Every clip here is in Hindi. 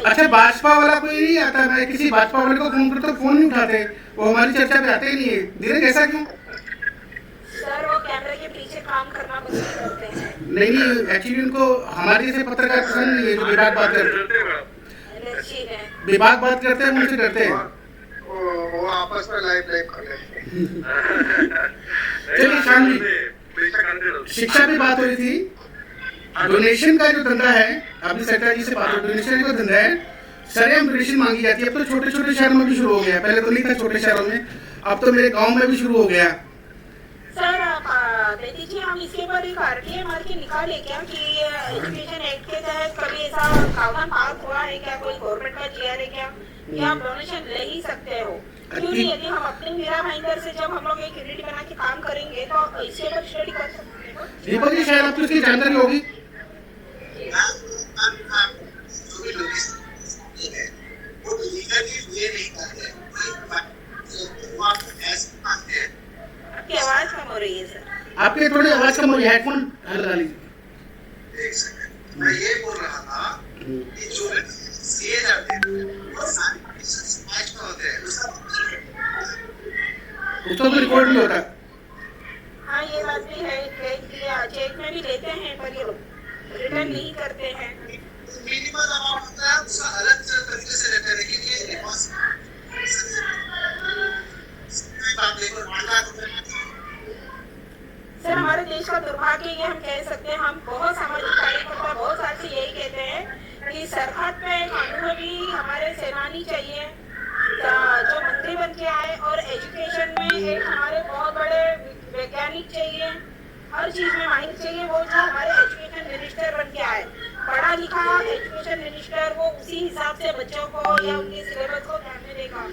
अच्छा, भाजपा वाला कोई नहीं आता? मैं किसी भाजपा वाले को फोन करता, फोन नहीं उठाते, वो हमारी चर्चा पे आते ही नहीं है। धीरज, ऐसा क्यों? सर वो कैमरे के पीछे काम करना पसंद करते हैं। नहीं नहीं, एक्चुअली उनको हमारे जैसे पत्रकार पसंद नहीं है जो विभाग बात करते हैं। विभाग बात करते हैं, उनसे डरते हैं। वो आपस में लाइव कर लेते हैं। चलिए शाम जी, शिक्षा की बात हो रही थी। डोनेशन का जो धंधा है, अभी सरकार जी से बात हो, डोनेशन का धंधा है, सरेआम डोनेशन मांगी जाती है। अब तो छोटे छोटे शहरों में भी शुरू हो गया, पहले तो नहीं था छोटे शहरों में, अब तो मेरे गांव में भी शुरू हो गया। सर बेटी जी, हम इसके ऊपर एक आरटीआई मार के निकाले क्या कि एजुकेशन एक्ट के तहत कभी ऐसा प्रावधान पास हुआ है क्या? कोई गवर्नमेंट का जीआर है क्या कि आप डोनेशन ले ही सकते हो? क्योंकि यदि हम अपने मीरा भाईंदर से जब हम लोग एक यूनिट बना के काम करेंगे तो इसके ऊपर स्टडी कर सकते हैं। दीपक जी, शायद आपको इसकी जानकारी होगी। आपकी आवाज कम हो रही है सर। आपके थोड़ी आवाज कम हो रही है, हेडफोन लगा लीजिए। एक सेकंड, मैं ये बोल रहा था कि जो सीए जाते हैं वो सारे मैच में होते हैं, उसका तो रिकॉर्ड नहीं होता। हाँ, ये बात भी है कि चेक में भी लेते हैं पर ये लोग रिटर्न नहीं करते हैं। मिनिमम अमाउंट होता है, उसका अलग तरीके से लेते हैं। लेकिन ये सर, हमारे देश का दुर्भाग्य ये हम कह सकते हैं, हम बहुत सामाजिक कार्यकर्ता बहुत साल से यही कहते हैं कि सरहद पे एक अनुभवी हमारे सेनानी चाहिए जो मंत्री बन के आए, और एजुकेशन में एक हमारे बहुत बड़े वैज्ञानिक चाहिए, हर चीज में माहिर चाहिए, वो जो हमारे एजुकेशन मिनिस्टर बन के आए, पढ़ा लिखा एजुकेशन मिनिस्टर, वो उसी हिसाब से बच्चों को या उनके सिलेबस को ध्यान में देगा।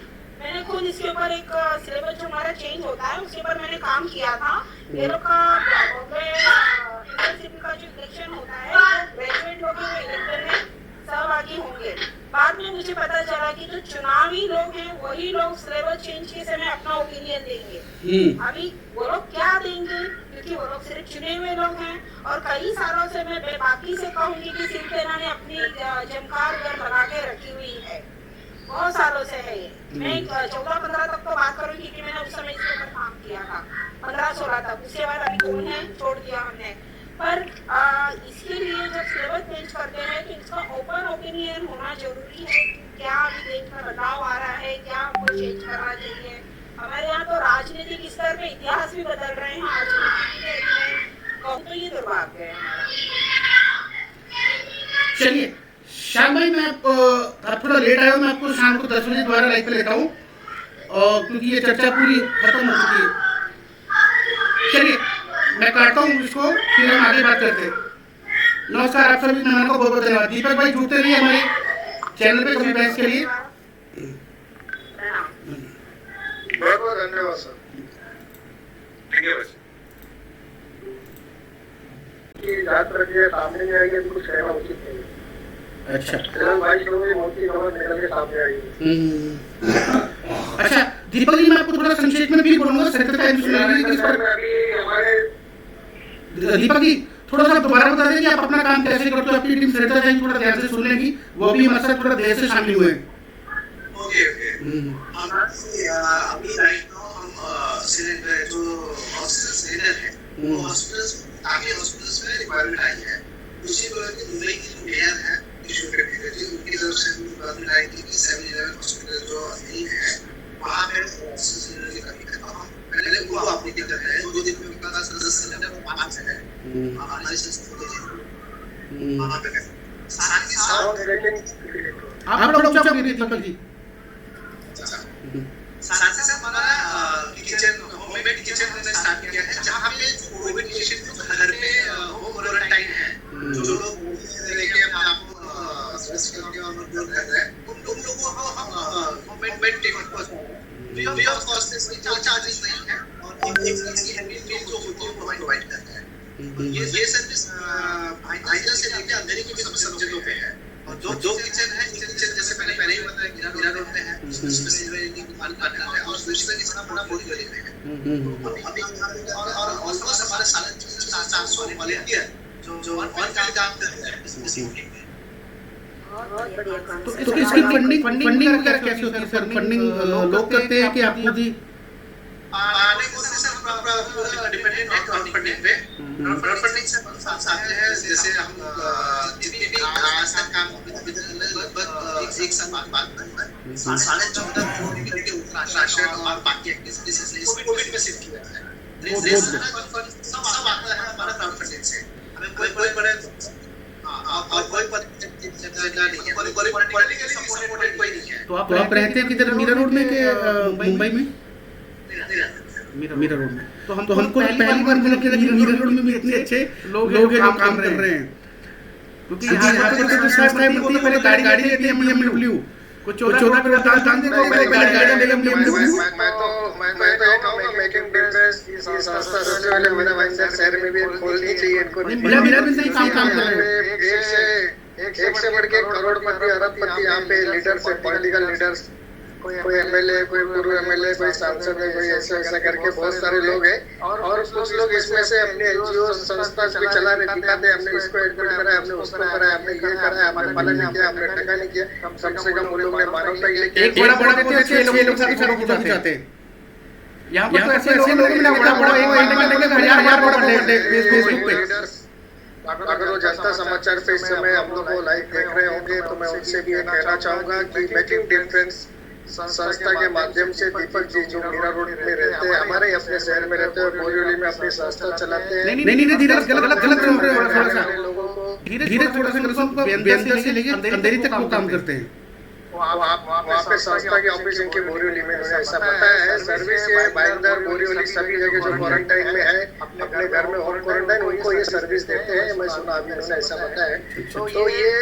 मैंने खुद इसके ऊपर एक सिलेबस जो हमारा चेंज होता है उसके ऊपर मैंने काम किया था। ये लोग का यूनिवर्सिटी का जो इलेक्शन होता है, ग्रेजुएट लोग वो इलेक्शन में सहभागी होंगे। बाद में मुझे पता चला कि जो चुनावी लोग हैं वही लोग सिलेबस चेंज के समय अपना ओपिनियन देंगे। अभी वो लोग क्या देंगे, क्योंकि वो लोग सिर्फ चुने हुए लोग हैं। और कई सालों से मैं बेबाकी से कहूंगी कि शिवसेना ने अपनी जमकार घर लगा के रखी हुई है, बहुत सालों से है ये। मैं 14-15 तक तो बात करूंगी क्योंकि मैंने उस समय इसके ऊपर काम किया था, 15-16 तक। उसके बाद अभी कौन है, छोड़ दिया हमने। पर इसके लिए जब सिलेबस चेंज करते हैं तो इसका ओपन ओपिनियन होना जरूरी है। क्या अभी देश में बदलाव आ रहा है, क्या हमको चेंज करना चाहिए। हमारे यहाँ तो राजनीतिक स्तर पे इतिहास भी बदल रहे हैं आज कहूँ तो ये दुर्भाग्य है। चलिए श्याम भाई, मैं आप थोड़ा लेट आया हूँ, मैं आपको शाम को 10 बजे दोबारा लाइव पे लेता हूँ, और क्योंकि ये चर्चा पूरी खत्म हो चुकी है। चलिए मैं काटता हूँ इसको, फिर हम आगे बात करते हैं। नमस्कार, आप सभी मेहमानों को बहुत बहुत धन्यवाद। दीपक भाई जुड़ते रहिए हमारे चैनल पे कभी बहस के लिए। बहुत बहुत धन्यवाद सर। जांच प्रक्रिया सामने में आई है, कुछ कहना उचित नहीं। अच्छा, अच्छा दीपक जी, मैं आपको थोड़ा संक्षेप में भी बोलूंगा। दीपक जी, थोड़ा सा दोबारा बता दें कि आप अपना काम कैसे करते हो, आपकी टीम सरिता जी थोड़ा ध्यान से सुन लेंगी, वो भी हमारे साथ थोड़ा देर से शामिल हुए हैं। ओके अभी राइट नाउ हम सिलेंडर जो हॉस्पिटल सिलेंडर है, वो हॉस्पिटल्स काफी हॉस्पिटल्स में रिक्वायरमेंट आई है। उसी तरह की दुबई की जो मेयर है उनकी तरफ से रिक्वायरमेंट आई थी कि 7-11 हॉस्पिटल जो नहीं है वहाँ पे सिलेंडर की कमी है। पहले वो अपनी जगह है, 2 दिन में उनका 10 सिलेंडर 5 है हमारी संस्कृति वहाँ पे है। साथ ही साथ आप लोग क्या कह रहे थे दीपक जी? साथ ही साथ हमारा किचन होममेड किचन हमने स्टार्ट किया है, जहाँ पे कोविड पेशेंट घर पे होम क्वारंटाइन है, जो लोग लेके आपको स्वस्थ करके और जो कर रहे हैं उन लोगों को हम होममेड टेबल पर फ्री ऑफ कॉस्ट से चार्जेस नहीं है, और एक मील जो होती है वो प्रोवाइड करते हैं। ये सर्विस आइडिया से लेके अंधेरी के भी सब जगहों पे है। और जो किचन है, किचन जैसे पहले ही बताया गिरा रोड पे है, उसमें सिलेंडर की दुकान करना है, और दूसरा किचन पूरा बोली गली में है। अभी और ऑलमोस्ट हमारे 450 वॉलंटियर जो काम कर रहे हैं। बहुत बढ़िया तो concept। इसकी फंडिंग वगैरह कैसे होती है सर? फंडिंग लोग करते हैं कि आप खुद ही? नहीं, उससे सर डिपेंडेंट है क्राउड फंडिंग पे। क्राउड फंडिंग से साथ आते हैं, जैसे हम जितने भी आज तक काम लगभग एक साल बाद 14.5 करोड़ के राशन और बाकी एक्टिविटीज कोविड में शिफ्ट किया है। सब आता है हमारा क्राउड फंडिंग से। हमें कोई बड़े और कोई नहीं है, कोई पॉलिटिकली सपोर्टेड कोई नहीं है। तो आप रहते हैं किधर, मीरा रोड में कि मुंबई में? मीरा रोड में। तो हमको पहली बार मिला कि मीरा रोड में भी इतने अच्छे लोग हैं जो काम कर रहे हैं। क्योंकि यहाँ पर तो फर्स्ट टाइम होती है, पहले गाड़ी लेते हैं BMW, कुछ 14 पे काम देते हैं, पहले गाड़ी लेते हैं BMW। मैं तो कहूँगा मेकिंग डिफरेंस की संस्था सबसे पहले मेरा भाई शहर में भी खोलनी चाहिए इनको। मेरा भी सही काम कर रहे हैं। एक से बढ़ के करोड़पति अरबपति यहाँ पे लीडर्स है, पॉलिटिकल लीडर्स, कोई एमएलए, कोई पूर्व एमएलए, कोई सांसद है, कोई ऐसा करके बहुत सारे लोग हैं। और कुछ लोग इसमें से अपने एनजीओ संस्था भी चला रहे, दिखाते हैं हमने इसको एडमिट करा है, हमने उसको करा है, हमने ये करा है, हमारे पालन नहीं किया, हमने टका नहीं किया। कम से कम उन लोगों ने मानवता के लिए एक बड़ा देते हैं, 6 लोग साथ जाते हैं। यहाँ पर ऐसे लोग मिला बड़ा एक घंटे में 1000 बड़ा फेसबुक पे। अगर वो जनता समाचार पे इस समय हम लोग को लाइव देख रहे होंगे तो मैं उनसे भी ये कहना चाहूंगा कि मेकिंग डिफरेंस संस्था के माध्यम से दीपक जी जो मीरा रोड में रहते हैं, हमारे अपने शहर में रहते हैं, बोरीवली में अपनी संस्था चलाते हैं। नहीं धीरे गलत सुन रहे हो थोड़ा सा। लोगों को धीरे थोड़ा सा बेंदर से लेके अंधेरी तक वो काम करते हैं। वहाँ पे संस्था के ऑफिस इनकी बोरीवली में है, ऐसा पता है। सर्विस ये भाईंदर, बोरीवली सभी जगह जो क्वारंटाइन में है, अपने घर में होम क्वारंटाइन, उनको ये सर्विस देते हैं। मैं सुना अभी मुझे ऐसा पता है। तो ये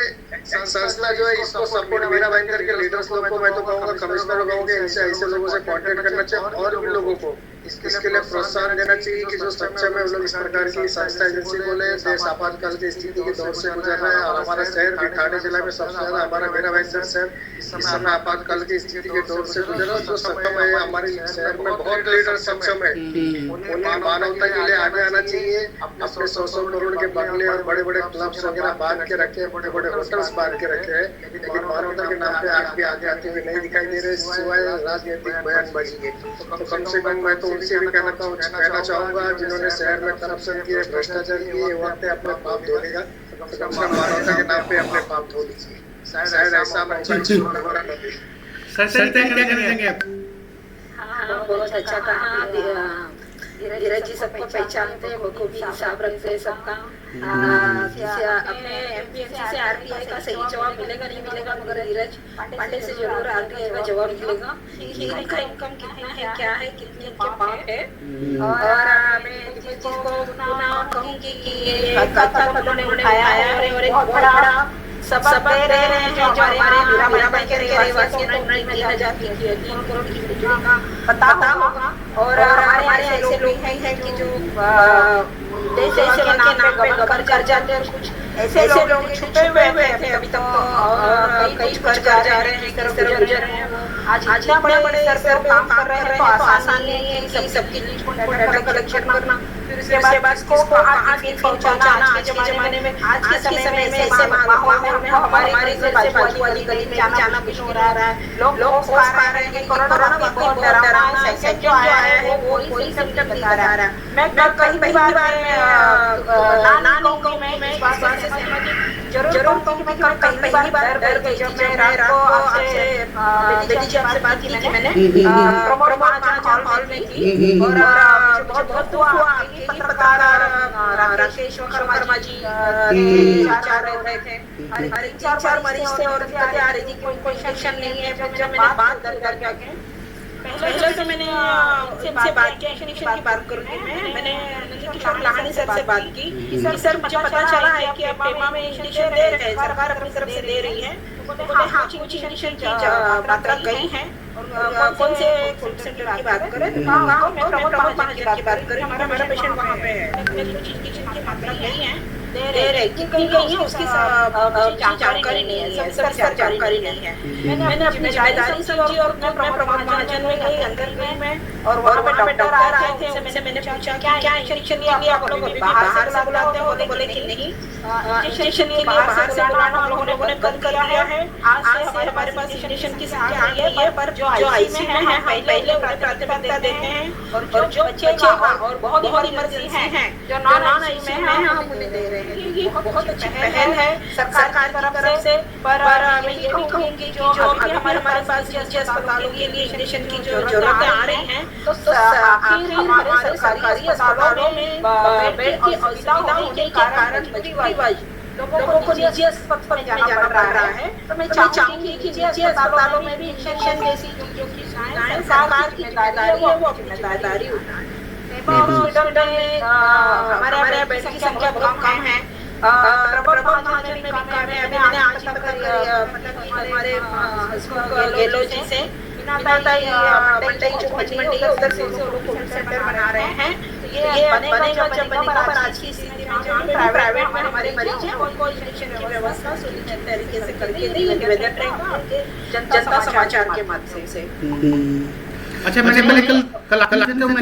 संस्था जो है इसको सपोर्ट मेरा भाईंदर के लीडर्स लोग को मैं तो कहूँगा, कमिश्नर लोगों के इनसे ऐसे लोगों से कॉन्टेक्ट करना चाहिए और भी लोगों को इसके लिए प्रोत्साहन देना चाहिए कि जो सक्षम है वो लोग इस प्रकार की संस्था एजेंसी बोले। देश आपातकाल की स्थिति के दौर से गुजर रहा है और हमारा शहर भी ठाणे जिला में सबसे ज्यादा हमारा मेरा भाईंदर शहर इस समय आपातकाल की स्थिति के दौर से गुजर रहा है। जो सक्षम है हमारे शहर में बहुत लीडर सक्षम है, उन्हें मानवता के लिए आगे आना चाहिए। अपने 100 करोड़ के बंगले और बड़े बड़े क्लब्स वगैरह बांध के रखे, बड़े बड़े होटल्स बांध के रखे हैं, लेकिन मानवता के नाम पे आज भी आगे आते हुए नहीं दिखाई दे रहे, सिवाय राजनीतिक बयानबाजी के। तो कम से कम मैं तो उनसे भी कहना चाहूंगा जिन्होंने शहर में करप्शन किए, भ्रष्टाचार किए, वक्त है अपने पाप धोने का, कम से कम मानवता के नाम पे अपने पाप धो लीजिए। शायद ऐसा सर क्या करेंगे आप? हाँ, बहुत अच्छा कहा। धीरज जी सबको पहचानते हैं, बखूबी हिसाब रखते हैं सबका। अपने एमपीएससी से आरटीआई का सही जवाब मिलेगा नहीं मिलेगा, मगर धीरज पांडे से जरूर आरटीआई का जवाब मिलेगा कि इनका इनकम कितना है, क्या है, कितने इनके पाप है। और मैं जिस चीज को कहूँगी कि ये पदों ने उठाया है और एक बहुत बड़ा सबक दे रहे हैं जो हमारे मीराबाई के रहवासी हैं, तो उन्हें 3 करोड़ की बिजली का पता होगा। और हमारे ऐसे लोग हैं कि जो देश के नाम पे गवर्नर कर जाते हैं, कुछ ऐसे लोग छुपे हुए थे अभी तक, तो और कई कुछ कर जा रहे हैं, किस तरह गुजर रहे हैं। आज इतना बड़े स्तर पे काम कर रहे हैं तो आसान नहीं है कि सबकी न्यूज को डाटा कलेक्शन करना, फिर उसके बाद इसको कहाँ तक पहुँचाना। आज के जमाने में, आज के समय में ऐसे माहौल में हमारे घर से बाजू वाली गली में जाना कुछ हो रहा है। लोग खा रहे हैं कि कोरोना बहुत डरावना सेकंड जो आया है वो कोई सिम्टम नहीं बता रहा है। मैं कई बार ना कहूँगी, मैं इस बात से सहमत हूँ, जरूर कहूँगी। मैं पहली बार डर गई जब मैं रात को आपसे दीदी जी आपसे बात की मैंने प्रमोद हॉल में की, और बहुत दुआ की पत्रकार राकेश शर्मा जी 4 रहे थे, हर एक 4 मरीज थे और दिक्कतें आ रही थी कि कोई इन्फेक्शन नहीं है। फिर जब मैंने बात करके आके पहले तो मैंने उनसे बात की, इन्फेक्शन की बात करूँगी मैंने किशोर लाहानी सर से बात की कि सर मुझे पता चला है कि अब पेमा में इंजेक्शन दे रहे हैं, सरकार अपनी तरफ से दे रही है। तो हाँ, कुछ इंजेक्शन की मात्रा गई है। कौन से सेंटर की बात करें? हाँ, मैं प्रमोद महाजन की बात करें, हमारा पेशेंट वहाँ पे है। कुछ इंजेक्शन की मात्रा गई है दे रहे कहीं कहीं उसकी जानकारी नहीं है, सब जानकारी नहीं है। मैंने अपनी जिम्मेदारी समझी और मैं प्रमाण महाजन में गई, अंदर गई मैं, और वहाँ पे डॉक्टर आए थे, उनसे मैंने पूछा क्या इंजेक्शन के लिए आप लोग अभी बाहर से बुलाते हो? बोले कि नहीं, इंजेक्शन के लिए बाहर से बुलाना हम लोगों ने बंद कर दिया है। आज से हमारे पास इंजेक्शन की संख्या आई है, पर जो आईसी में है हम पहले प्राथमिकता देते हैं, और जो बच्चे और बहुत बड़ी मर्जी है जो नॉन आईसी में है हम उन्हें दे रहे हैं। ये बहुत अच्छी पहल है सरकार की तरफ से। पर मैं ये भी कहूँगी जो अभी हमारे पास जिस अस्पतालों के लिए इंजेक्शन की जो जरूरतें आ रही हैं, तो आखिर हमारे सरकारी अस्पतालों में बेड की असुविधा होने के कारण लोगों को निजी अस्पताल में जाना पड़ रहा है। तो मैं चाहूँगी कि निजी अस्पतालों में भी इंजेक्शन जैसी जो की सरकार की जिम्मेदारी है वो अपनी जिम्मेदारी उठाए। हॉस्पिटल में हमारे बेड की संख्या बहुत कम है, प्रबंधन महाजन में भी कम है। अभी मैंने आज तक हमारे गेलोजी से मंडई जो मंडी है उधर से कोविड सेंटर बना रहे हैं। तो ये बनेगा जब बनेगा, पर आज की स्थिति में जहाँ प्राइवेट में हमारे मरीज हैं उनको इंजेक्शन की व्यवस्था सुनिश्चित तरीके से करके दी निवेदन रहेगा आपके जनता समाचार के माध्यम से। अच्छा, मैंने कल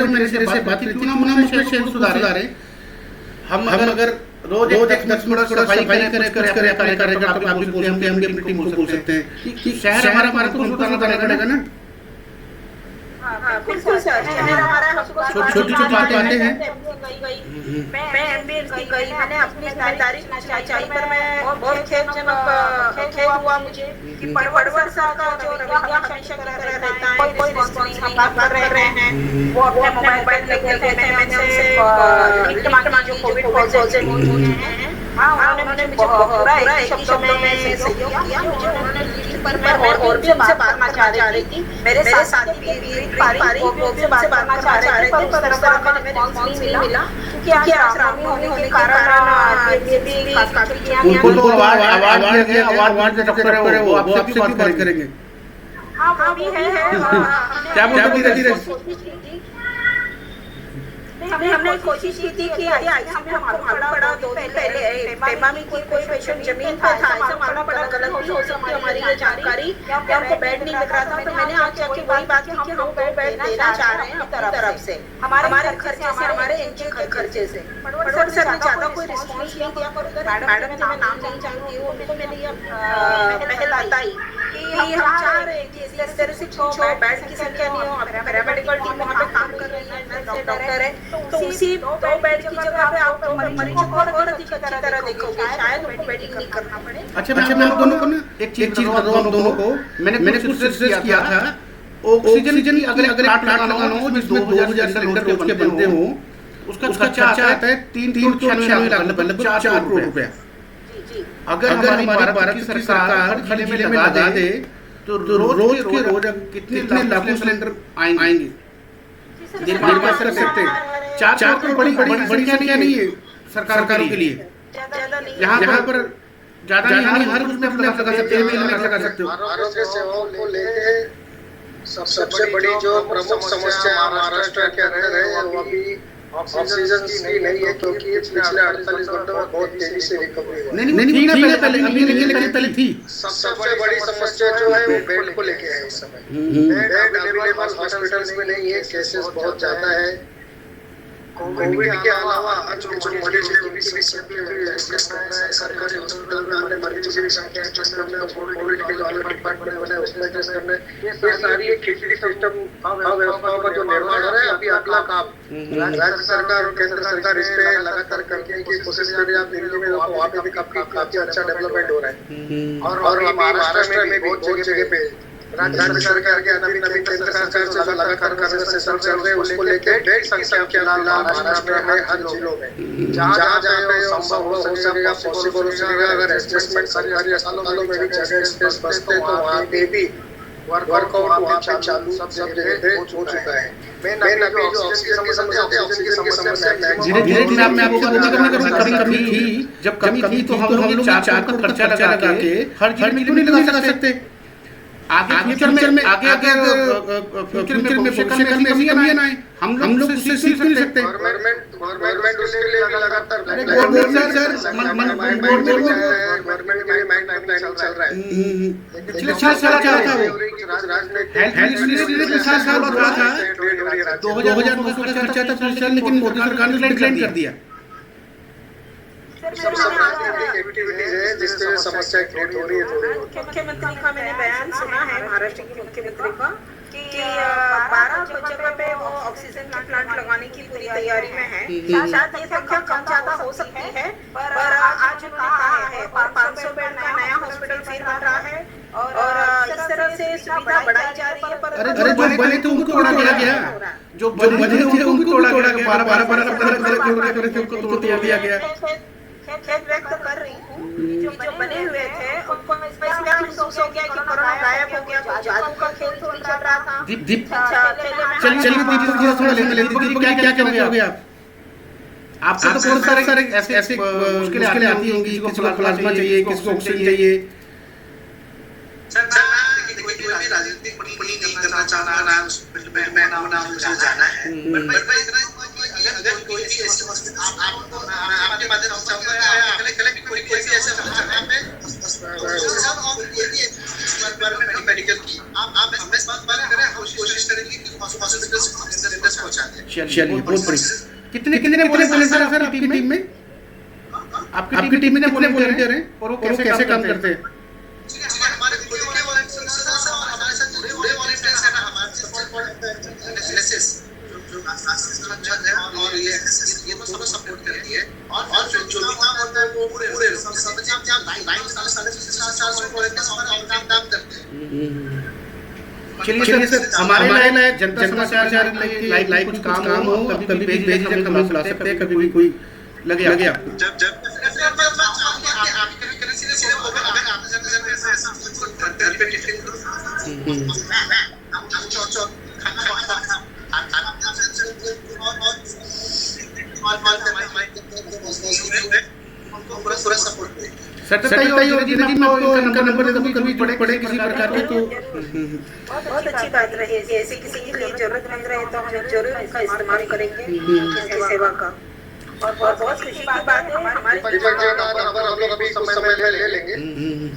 मेरे से बात की थी ना, शहर सुधार रहे हम अगर रोज 10 मिनट सफाई करें तो आप भी बोलते हैं हम मीटिंग बोल सकते हैं कि शहर हमारा को सुधारना पड़ेगा ना। बिल्कुल सर, छोटी बातें हैं। मैं एमबीएस की गई, मैंने अपनी जिम्मेदारी चाहिए, पर मैं बहुत खेद हुआ मुझे कि पड़वर सा का जो रवैया हमेशा कर रहता है, कोई रिस्पॉन्स नहीं कर रहे हैं। वो अपने मोबाइल पर लगे थे, मैंने उनसे जो कोविड पॉजिटिव हुए हैं, हाँ उन्होंने मुझे पूरा एक शब्दों में सहयोग किया मुझे उन्होंने। पर मैं और भी उनसे बात करना चाह रही थी, मेरे साथी भी पारी वो से बात करना चाह रहे थे, पर उस तरह का हमें रिस्पॉन्स नहीं मिला क्योंकि आज रामनवमी होने के कारण ये भी काफी किया गया। उनको अवार्ड डॉक्टर है वो आपसे बात करेंगे। हाँ वो भी है क्या बोलते हमने कोशिश की थी कि हमने मालूम पड़ा 2 दिन पहले पेमा में कोई पेशेंट जमीन पे था, ऐसा मालूम पड़ा गलत भी हो सकती है हमारी ये जानकारी या हमको बेड नहीं दिख रहा था। तो मैंने आज जाके वही बात की कि हम बेड देना चाह रहे हैं अपनी तरफ से, हमारे खर्चे से, हमारे एनजीओ के खर्चे से। पटवारी सर ने ज्यादा कोई रिस्पॉन्स नहीं दिया, पर उधर मैडम जो मैं नाम नहीं चाहूंगी उनको मैंने ये पहल बताई कि हम चाह रहे हैं कि इस तरह से छो बेड की संख्या नहीं हो, पैरामेडिकल टीम वहाँ पे काम कर रही है, डॉक्टर है, तो उसी 2 बेड की जगह पे आप मरीजों को और अधिक अच्छी तरह देखोगे, शायद उनको वेटिंग नहीं करना पड़े। अच्छा मैं आप दोनों को ना एक चीज बता दूं, हम दोनों को मैंने कुछ रिसर्च किया था। ऑक्सीजन की अगर प्लांट लगाना हो जिसमें 2000 सिलेंडर रोज के बनते हो, उसका खर्चा आता है 396 लाख, मतलब 4 करोड़ रुपया। अगर हमारी भारत की सरकार जिले में लगा दे तो रोज के रोज कितने लाखों सिलेंडर आएंगे निर्माण कर सकते हैं। 4 करोड़ बड़ी संख्या नहीं है सरकार के लिए। यहाँ पर ज्यादा नहीं, हर उसमें अपने लगा सकते हो। आरोग्य सेवाओं को लेके सबसे बड़ी जो प्रमुख समस्या महाराष्ट्र के अंदर है वो अभी ऑक्सीजन की नहीं है, क्योंकि पिछले 48 घंटों में बहुत तेजी से रिकवरी हुई। नहीं पहले थी। सबसे बड़ी समस्या जो है वो बेड को लेके है। इस समय बेड अवेलेबल हॉस्पिटल्स में नहीं है, केसेस बहुत ज्यादा है। कोविड के अलावा जो मरीज सरकारी हॉस्पिटल में आने मरीजों की संख्या टेस्ट करने और कोविड के जो अलग डिपार्टमेंट बने उसमें टेस्ट करने, ये सारी एक खिचड़ी सिस्टम व्यवस्थाओं का जो निर्माण हो रहा है। अभी अगला काम राज्य सरकार और केंद्र सरकार इस पे लगातार करने की कोशिश कर रही है। आप दिल्ली में वहाँ पे भी काफी अच्छा डेवलपमेंट हो रहा है, और महाराष्ट्र में भी बहुत जगह पे राज्य सरकार के नवीन केंद्र सरकार से लगातार कंवर्सेशन चल रहे हैं। उसको लेके बेड संख्या के महाराष्ट्र में हर जिलों में जहाँ संभव हो सकेगा, पॉसिबल हो सकेगा, अगर एडजस्टमेंट सरकारी अस्पतालों में भी जगह स्पेस बचते तो वहाँ पे भी वर्कआउट वहाँ पे चालू सब जगह हो चुका है। मैं अभी जो ऑक्सीजन की समस्या धीरे मैं आपको कमी थी, जब कमी थी तो हम लोग 4 करोड़ खर्चा लगा के हर चीज में नहीं लगा सकते। आगे फ्यूचर में आगे फ्यूचर में भविष्य काल में ऐसी कमियां ना आए, हम लोग उससे सीख नहीं सकते। गवर्नमेंट उसके लिए लगातार गवर्नमेंट के प्लानिंग चल रहा है। पिछले 4 साल क्या था वो हेल्थ मिनिस्ट्री ने 4 साल बाद बोला था 2000 का खर्चा था सोशल, लेकिन मोदी सरकार ने डिक्लाइन कर दिया। सब एक्टिविटीज है जिससे समस्या क्रिएट हो रही है थोड़ी। मुख्यमंत्री का मैंने बयान सुना है, महाराष्ट्र के मुख्यमंत्री का, कि 12 जगह पे वो ऑक्सीजन का प्लांट लगाने की पूरी तैयारी में है। शायद ये संख्या कम ज्यादा हो सकती है, पर आज उन्होंने कहा है 500 बेड का नया हॉस्पिटल फिर बन रहा है और इस तरह से सुविधा बढ़ाई जा रही है। पर अरे जो बने थे उनको तोड़ा गया, जो बने थे उनको तोड़ा गया, 12 उनको तोड़ दिया गया। खेद व्यक्त कर रही हूँ, जो बने हुए थे उनको इसमें महसूस हो गया कि कोरोना गायब हो गया, तो जादू का खेल थोड़ी चल रहा था। चलिए थोड़ा क्या कहोगे आप? आपको तो बहुत सारे ऐसे मुश्किलें आती होंगी, किसी को प्लाज्मा चाहिए, किसी को ऑक्सीजन चाहिए। कोई राजनीतिक टिप्पणी नहीं करना चाहना, मैं नाम जाना है, पर इतना अगर कोई भी ऐसे आपके माध्यम से चाहूंगा कोई भी ऐसे मेडिकल की आप इस बात करें, हम कोशिश करेंगे कि हॉस्पिटल पहुंचा दें। चलिए बहुत बढ़िया। कितने वॉलंटियर सर आपकी टीम में? आपकी टीम में कितने वॉलंटियर हैं और वो कैसे काम करते हैं? हमारे खुद के वॉलंटियर्स और हमारे साथ जुड़े वॉलंटियर्स हैं ना, हमारे एसएस जो है और ये तो सब सपोर्ट करती है और जो भी काम होता है वो पूरे समझिए आप 450 वॉलंटियर्स हमारे काम करते हैं। चलिए सर, हमारे लायक जनता समाचार लाइक कुछ काम हो कभी भेज हम ला सकते हैं, कभी भी कोई लगे आपको। जब आप कभी सीधे बोल रहे अगर आप घर पे टिफिन पूरा सपोर्ट करेंगे। सत्ताई और जिंदगी में आपको इनका नंबर दे दूं, कभी पड़े किसी प्रकार के तो बहुत अच्छी बात रही है। ऐसे किसी के लिए जरूरतमंद रहे तो हम जरूर इसका इस्तेमाल करेंगे इसकी सेवा का। और बहुत खुशी की बात है हमारे नंबर हम लोग अभी कुछ समय ले लेंगे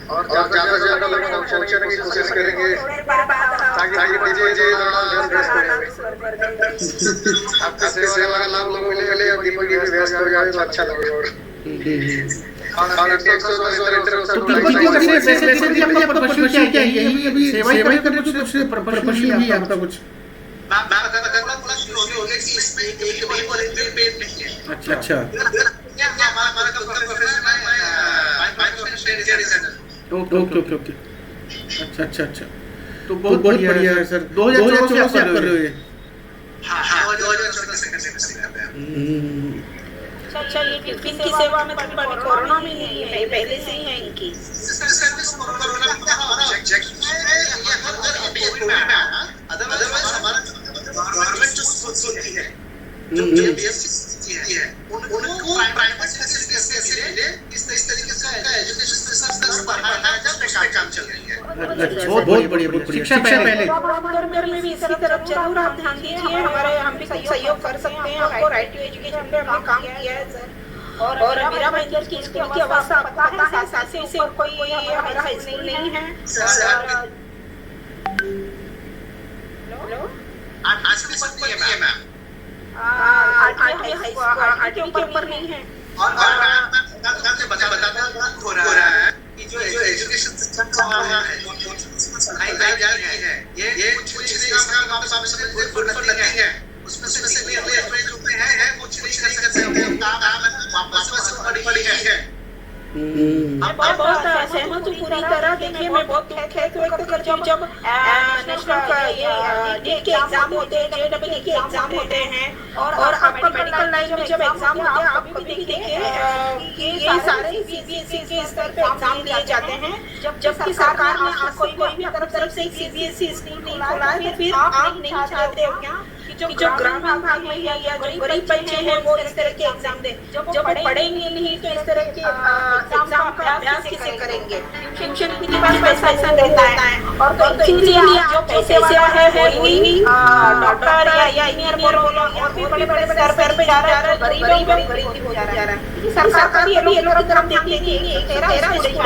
और ज्यादा से ज्यादा लोगों तक पहुंचने की कोशिश करेंगे ताकि डीजे आपका सेवा का लाभ लोगों को मिले और दीपक भी व्यस्त हो जाए तो अच्छा लगेगा। सेवा करने कुछ आपका कुछ इसमें एक भी वॉलंटियर पेड नहीं है। अच्छा हमारा प्रोफेशन है ओके अच्छा तो बहुत बढ़िया है सर। 2014 से आप कर रहे हो? हाँ 2014 से कर रहे हैं। अच्छा, ये टिफिन की सेवा में कोरोना में नहीं है, पहले से ही है इनकी सर्विस कोरोना में हमारा अदरवाइज हमारा गवर्नमेंट जो सोचती है जो बीएससी है उनको प्राइवेट फैसिलिटीज कैसे मिले इस तरीके से एजुकेशन सिस्टम बढ़ाना का काम चल रही है। बहुत बढ़िया शिक्षा पहले में भी इसी तरफ जरूर आप ध्यान दीजिए। हम भी सहयोग कर सकते हैं। आपको राइट टू एजुकेशन पे हमने काम किया है सर। और मीरा भाईंदर की स्कूल की अवस्था पता है, साथ से कोई हमारा हाई स्कूल नहीं है। आज भी सकती है मैम, आठवीं के ऊपर नहीं है। और बताता हो रहा है कि जो एजुकेशन सिस्टम का है पढ़ाई जा रही है ये कुछ काम नहीं है उसमें से जो है कुछ नहीं कर सकते काम वापस पड़ी है। मैं बहुत सहमत हूँ पूरी तरह। देखिए मैं बहुत खेद व्यक्त करती हूँ जब नेशनल का ये नीट के एग्जाम होते हैं, जेईई के एग्जाम होते हैं और आपका मेडिकल लाइन में जब एग्जाम होते हैं आप कभी देखिए ये सारे सीबीएसई के स्तर पे एग्जाम दिए जाते हैं। जबकि सरकार ने कोई भी तरफ से सीबीएसई स्कूल नहीं खोला है, फिर आप नहीं चाहते हो क्या जो ग्रामीण भाग में है या जो गरीब बच्चे हैं वो इस तरह के एग्जाम दे, जब वो पढ़ेंगे नहीं तो इस तरह के एग्जाम का अभ्यास कैसे करेंगे? ट्यूशन के लिए पैसा रहता है, और तो इसीलिए जो पैसे वाला है वही डॉक्टर या इंजीनियर बोलो और भी बड़े बड़े स्तर पे जा रहा है, गरीब हो जा रहा है। सरकार का भी अभी ये लोग तरफ देखेंगे कि 13 स्कूल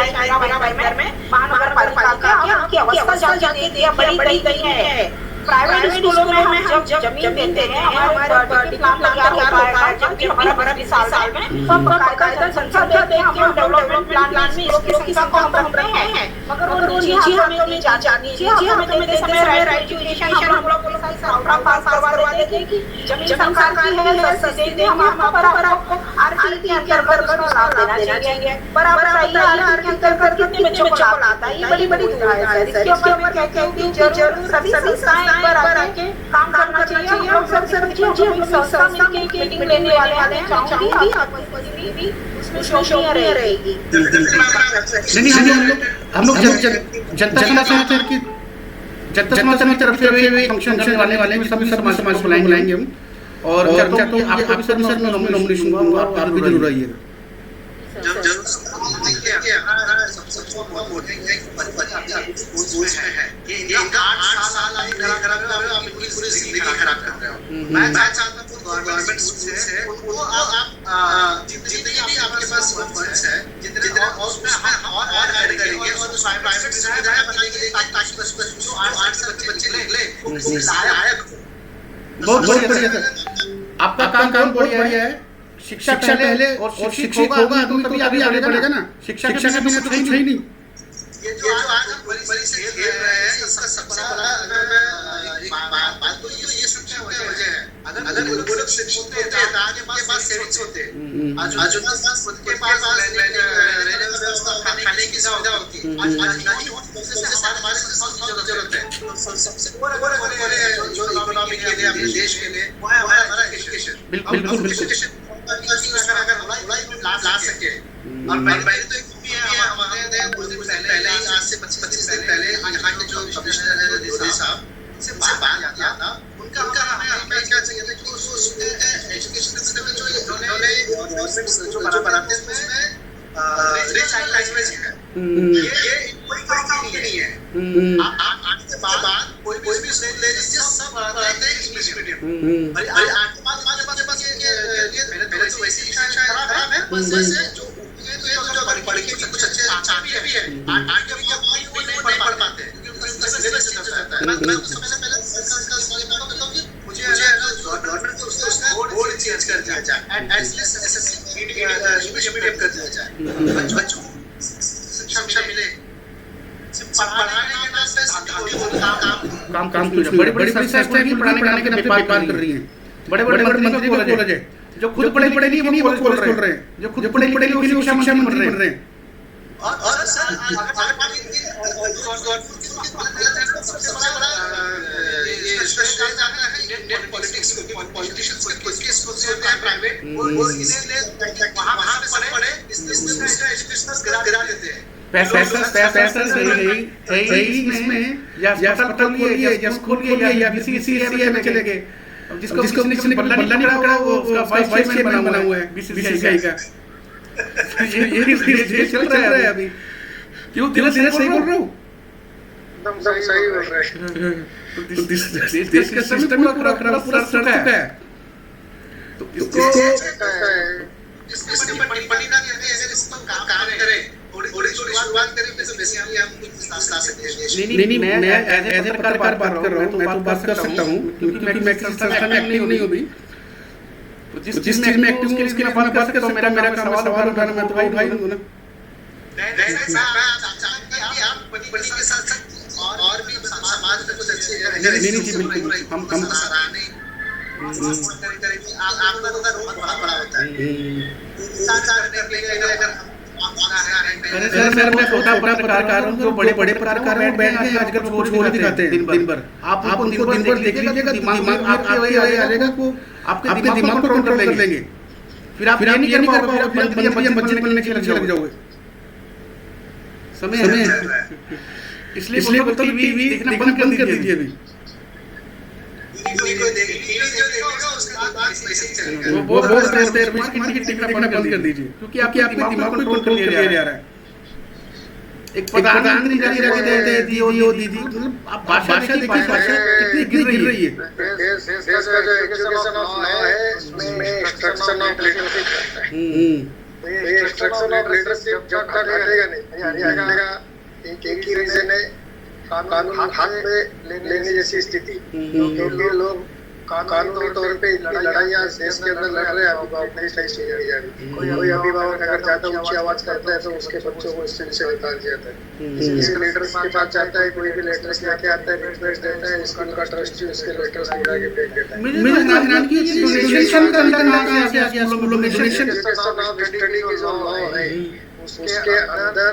में महानगर पालिका की अवस्था जाके दिया बड़ी गई है। प्राइवेट स्कूलों में हम जब जमीन देते हैं, हमारे प्लान तैयार होता है, जब भी हमारा बड़ा साल में तो हम कायदा संख्या देते हैं, हम डेवलपमेंट प्लान में इसकी संख्या को हम रहे हैं, मगर वो निजी हमें नहीं जानी चाहिए। हमें देते समय राइट टू एजुकेशन हम लोग पास करवा देते हैं कि जमीन सरकार की है, सस्ते दे, हम बराबर आपको आरटी के अंतर्गत लाभ देना चाहिए। बराबर आइए आरटी के अंतर्गत कितने बच्चों को लाभ आता है, ये बड़ी दुविधा है सर। इसके ऊपर मैं कहती हूँ जरूर सभी संस्थाएं पर आके काम करना चाहिए। हम लोग सर जी हम संस्था मिलके मीटिंग लेने वाले हैं, चाहूंगी आपको भी उसमें शोषणीय रहेगी। नहीं, हम लोग जनता समाज की तरफ से फंक्शन वाले हैं, सभी समाज बुलाएंगे हम, और आप सर में नॉमिनेशन दूंगा, आप भी जरूर आइएगा। मैं चाहता हूँ गवर्नमेंट स्कूल्स है उनको आप जितनी भी आपके पास फंड्स है जितने और उसमें और ऐड करेंगे और उस प्राइवेट सुविधाएं बनाएंगे ताकि जो 8 साल के बच्चे निकले वो लायक बहुत बढ़िया सर, आपका काम बहुत बढ़िया है। शिक्षा पहले और शिक्षित होगा तो अभी आगे बढ़ेगा ना। शिक्षा के बिना तो कुछ है नहीं। ये जो आज हम बड़ी से खेल रहे हैं इसका सबसे बड़ा बात तो ये शिक्षा वजह है। अगर वो लोग शिक्षित होते हैं तो आज के पास सेविंग्स होते आज उनके पास रहने की व्यवस्था खाने की सुविधा होती आज नहीं होती। हमारे जरूरत है सबसे बड़े जो इकोनॉमी के लिए अपने देश के लिए वो है हमारा एजुकेशन। बिल्कुल अगर ला सके और पहले तो हमारे कुछ दिन पहले आज से 25 दिन पहले यहाँ के जो कमिश्नर साहब से बात किया था, उनका हमें क्या चाहिए था कि उस एजुकेशन सिस्टम में जो इन्होंने जो बनाते हैं उसमें चाइल्ड लैंग्वेज है, ये कोई काम नहीं है। आज के बाद कोई भी लैंग्वेज सब पढ़ाते हैं इंग्लिश मीडियम, और आज के बाद हमारे पास ये पहले तो वैसी शिक्षा खराब है, वैसे जो पढ़ के कुछ अच्छे चाहते भी है आज के वो नहीं पढ़ पाते क्योंकि उनका सिलेबस चलता है। मैं तो सबसे पहले मुझे गवर्नमेंट को उसका बोर्ड चेंज कर दिया जाए, एटलीस्ट एसएससी इंग्लिश मीडियम कर दिया जाए, बच्चों को शिक्षा मिले। पढ़ाने के नाम पे काम बड़ी संस्थाएं भी पढ़ाने के नाम पे व्यापार कर रही हैं। बड़े मंत्री कॉलेज है जो खुद पढ़े नहीं वो कॉलेज खोल रहे हैं, जो खुद पढ़े नहीं वो शिक्षा मंत्री बन रहे हैं। और सर अगर सबसे बड़ा ये पॉलिटिक्स पॉलिटिशियंस के स्कूल से होते हैं प्राइवेट, वो इसलिए वहां पे पढ़े इसका एजुकेशन गिरा देते हैं। पैसा सही इसमें या पटल खोलिए या स्कूल खोलिए या बीसीसीआई में चले गए। जिसको बल्ला नहीं पड़ा वो उसका वाइस चेयरमैन बना हुआ है बीसीसीआई का। ये चल रहा है अभी। क्यों दिल से सही बोल रहा हूँ? एकदम सही बोल रहे हैं। देश का सिस्टम पूरा सड़ चुका है। तो इसको टिप्पणी ना करके अगर इस पर काम करे थोड़ी शुरुआत करें तो वैसे हम कुछ ला सकते हैं। नहीं मैं ऐसे प्रकार बात कर रहा हूँ। मैं तो बात कर सकता हूँ क्योंकि मैं किसी संस्था में एक्टिव नहीं हूँ अभी। तो जिस चीज में एक्टिव हूँ उसके लिए बात कर सकता हूँ। मेरा सवाल उठाना मैं तो उठा ही दूंगा ना। आप बड़ी के साथ और भी समाज में कुछ अच्छे नहीं बिल्कुल हम सराहनीय आपका रोल बहुत बड़ा होता है। अरे सर मैं छोटा पत्रकार हूँ, जो बड़े पत्रकार हैं बैठ के आजकल छोड़ दिखाते हैं दिन भर। आप उनको दिन भर देख लीजिएगा, दिमाग आपके वही आ जाएगा को आपके दिमाग को कंट्रोल कर लेंगे। फिर आप ये नहीं कर पाओगे, आप बच्चे निकलने के लिए लग जाओगे। समय इसलिए टीवी देखना बंद कर दीजिए अभी। टीवी जो देखेगा उसके बाद वैसे ही चलेगा। वो टिकट देखना बंद कर दीजिए, क्योंकि आपके दिमाग को कंट्रोल कर लिया जा रहा है। एक प्रधानमंत्री जारी रख देते दीदी, मतलब आप भाषा देखिए, भाषा कितनी गिर रही है। देश का जो एजुकेशन ऑफ लॉ है उसमें इंस्ट्रक्शन ऑफ लीडरशिप है। ये इंस्ट्रक्शन ऑफ लीडरशिप जब तक हटेगा नहीं, हटेगा एक ही रीजन है, कानून हाथ में लेने जैसी स्थिति। क्योंकि लोग कानूनी तौर पे लड़ाइयाँ देश के अंदर लड़ रहे हैं, अभिभावक नहीं सही सुनी जा रही। कोई अभिभावक अगर ज्यादा ऊंची आवाज करता है तो उसके बच्चों को स्कूल से निकाल दिया जाता है। इसके लीडर्स के पास जाता है, कोई भी लेटर्स लेके आता है, रिक्वेस्ट देता है, स्कूल का ट्रस्टी उसके लेटर्स गिरा के फेंक देता है। डोनेशन का कहाँ से आ गया? डोनेशन एजुकेशन ऑफ स्टडी की जो लॉ है उसके अंदर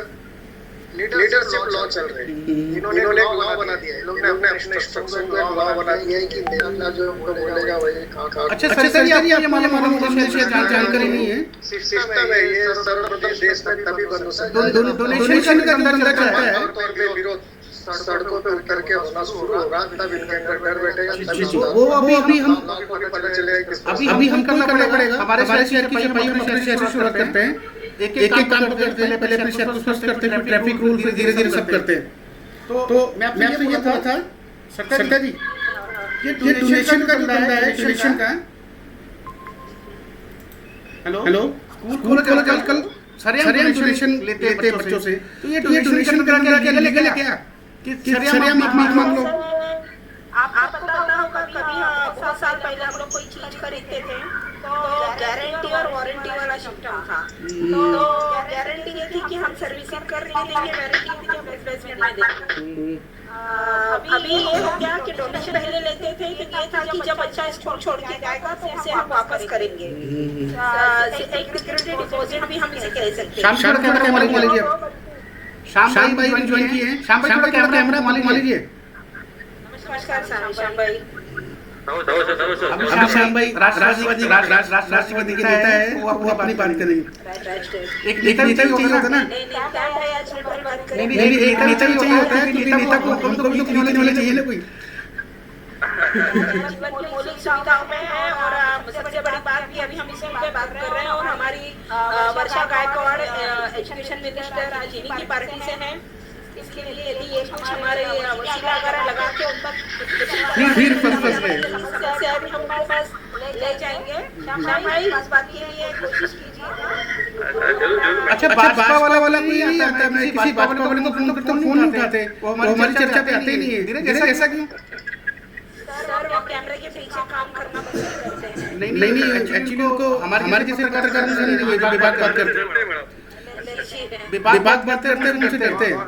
लीडरशिप लॉ चल रहे हैं। इन्होंने एक लॉ बना दिया है, लोग ने अपने इंस्ट्रक्शन को लॉ बना दिया है कि मेरा जो उनको बोलेगा वही काम। अच्छा सर, ये मालूम होगा, मुझे जानकारी नहीं है। सिस्टम है ये सर्वप्रथम देश में तभी बंद हो सकता है। डोनेशन का अंदर क्या कहता है? आमतौर पे विरोध सड़कों पे उतर के होना शुरू होगा, तब इनके अंदर डर बैठेगा। वो अभी हम पता चलेगा अभी हम करना पड़ेगा। हमारे शहर की सफाई हम अपने शहर से शुरुआत करते हैं, एक काम करते हैं, पहले अपने शहर को स्वच्छ करते हैं, फिर ट्रैफिक रूल, फिर धीरे धीरे सब करते हैं। तो मैं आपसे ये था सरकार जी, ये डोनेशन का बंदा है, डोनेशन का। हेलो, स्कूल कल सरियाम डोनेशन लेते हैं बच्चों से, तो ये डोनेशन करा के लेके क्या कि सरियाम मांग लो। आपको पता होगा कभी बहुत साल पहले हम लोग कोई चीज खरीदते थे तो गारंटी और वारंटी वाला सिस्टम था। तो गारंटी ये थी कि हम सर्विसिंग कर देंगे, वारंटी थी कि हम रिप्लेसमेंट में देंगे। अभी ये हो गया कि डोनेशन पहले लेते थे कि ये था कि जब बच्चा स्कूल छोड़ के जाएगा तो उसे हम वापस करेंगे। एक सिक्योरिटी डिपॉजिट भी हम इसे कह सकते हैं। शाम भाई ज्वाइन किए हैं, शाम भाई कैमरा मालिक लीजिए। नमस्कार श्याम भाई। अभी श्याम भाई राष्ट्रवादी के नेता है, वो अपनी बात करेंगे। एक नेता भी चाहिए होता ना, नहीं एक नेता भी चाहिए होता है, क्योंकि नेता को कभी तो खिलाने वाले चाहिए ना कोई। मौलिक सुविधाओं में है और सबसे बड़ी बात भी अभी हम इसी पे बात कर रहे हैं और हमारी वर्षा गायकवाड़ एजुकेशन मिनिस्टर आज इन्हीं की पार्टी से है। इसके लिए यदि ये कुछ हमारे वसीला वगैरह लगा के उन तक समस्या भी हम पास ले जाएंगे। श्याम भाई इस बात के लिए कोशिश कीजिए। अच्छा, भाजपा वाला कोई नहीं आता है, मैं किसी भाजपा वाले को फोन नहीं उठाते, वो हमारी चर्चा पे आते ही नहीं है। धीरे ऐसा क्यों? सर वो कैमरे के पीछे काम करना पसंद करते हैं। नहीं एक्चुअली उनको हमारे जैसे पत्रकार नहीं, विभाग बात करते हैं, मुझसे डरते हैं।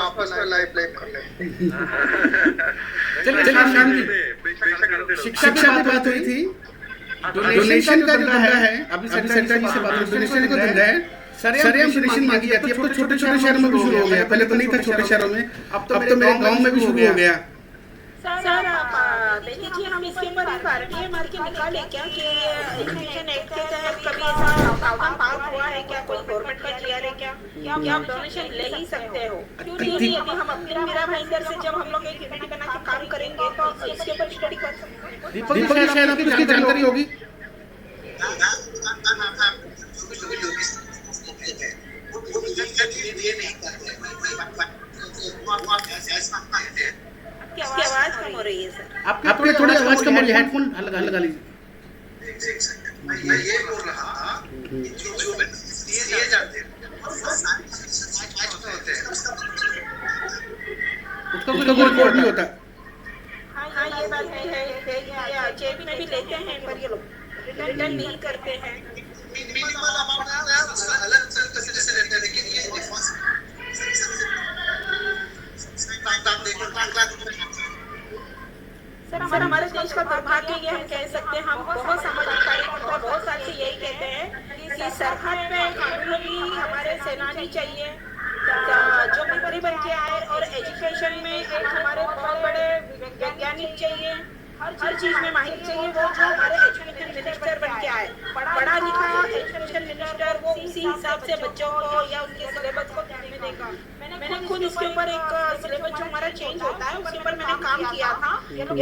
आपस में लाइव प्ले कर ले। चलिए श्याम जी, शिक्षा की बात हुई थी, डोनेशन का जो धंधा है, अभी सरकार जी से बात हुई, डोनेशन का धंधा है, सरियाम डोनेशन मांगी जाती है। अब तो छोटे शहरों में भी शुरू हो गया, पहले तो नहीं था छोटे शहरों में, अब तो मेरे गांव में भी शुरू हो गया। सर आप देखिए हम इसके ऊपर एक आरटीआई मार के निकाले क्या कि एजुकेशन एक्ट के तहत कभी ऐसा प्रावधान पास हुआ है क्या, कोई गवर्नमेंट का किया है क्या आप डोनेशन ले ही सकते हो? क्यों नहीं? यदि हम अपने मेरा भाईंदर से जब हम लोग एक यूनिट बना के काम करेंगे तो इसके ऊपर स्टडी कर सकते हैं। दीपक शायद आपको इसकी जानकारी होगी। आपकी आवाज कम हो रही है सर। आपके थोड़ी आवाज कम हो रही है, हेडफोन लगा लीजिए। मैं ये बोल रहा था जो दिए जाते हैं उसका कोई रिकॉर्ड नहीं होता। हाँ ये बात है, जेबी में भी लेते हैं पर ये लोग रिटर्न नहीं करते हैं। मिनिमल अमाउंट उसका अलग तरीके से लेते हैं, लेकिन ये सर हमारे देश का दुर्भाग्य ये हम कह सकते हैं, हम बहुत सामाजिक कार्यकर्ता बहुत साल से यही कहते हैं कि सरहद पे कानूनी हमारे सेनानी चाहिए जो भी बड़ी बन के आए और एजुकेशन में एक हमारे बहुत बड़े वैज्ञानिक चाहिए, हर चीज में माहिर चाहिए, वो जो हमारे एजुकेशन मिनिस्टर बन के आए, पढ़ा लिखा एजुकेशन मिनिस्टर, वो उसी हिसाब से बच्चों को या उनके सिलेबस को ध्यान में देगा। मैंने खुद इसके ऊपर एक सिलेबस जो हमारा चेंज होता है, उसके ऊपर मैंने काम किया था। ये लोग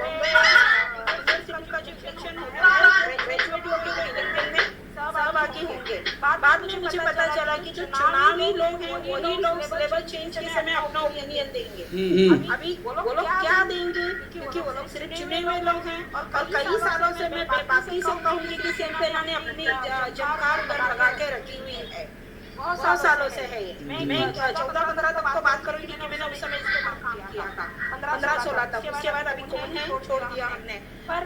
बॉम्बे का जो इलेक्शन होता है, ग्रेजुएट होकर वो इलेक्शन में सहभागी होंगे। बाद में मुझे पता चला कि जो चुनावी लोग हैं वही लोग लेवल चेंज के समय अपना ओपिनियन देंगे। अभी वो लोग क्या देंगे, क्योंकि वो लोग सिर्फ चुने हुए लोग हैं। और कई सालों से मैं बाकी से कहूंगी कि सेना ने अपनी जमकार लगा के रखी हुई है, बहुत सालों से है ये। मैं 14-15 तक तो बात करूंगी क्योंकि मैंने उस समय इस पर काम किया था, 15-16 तक। उसके बाद अभी कौन है छोड़ दिया हमने। पर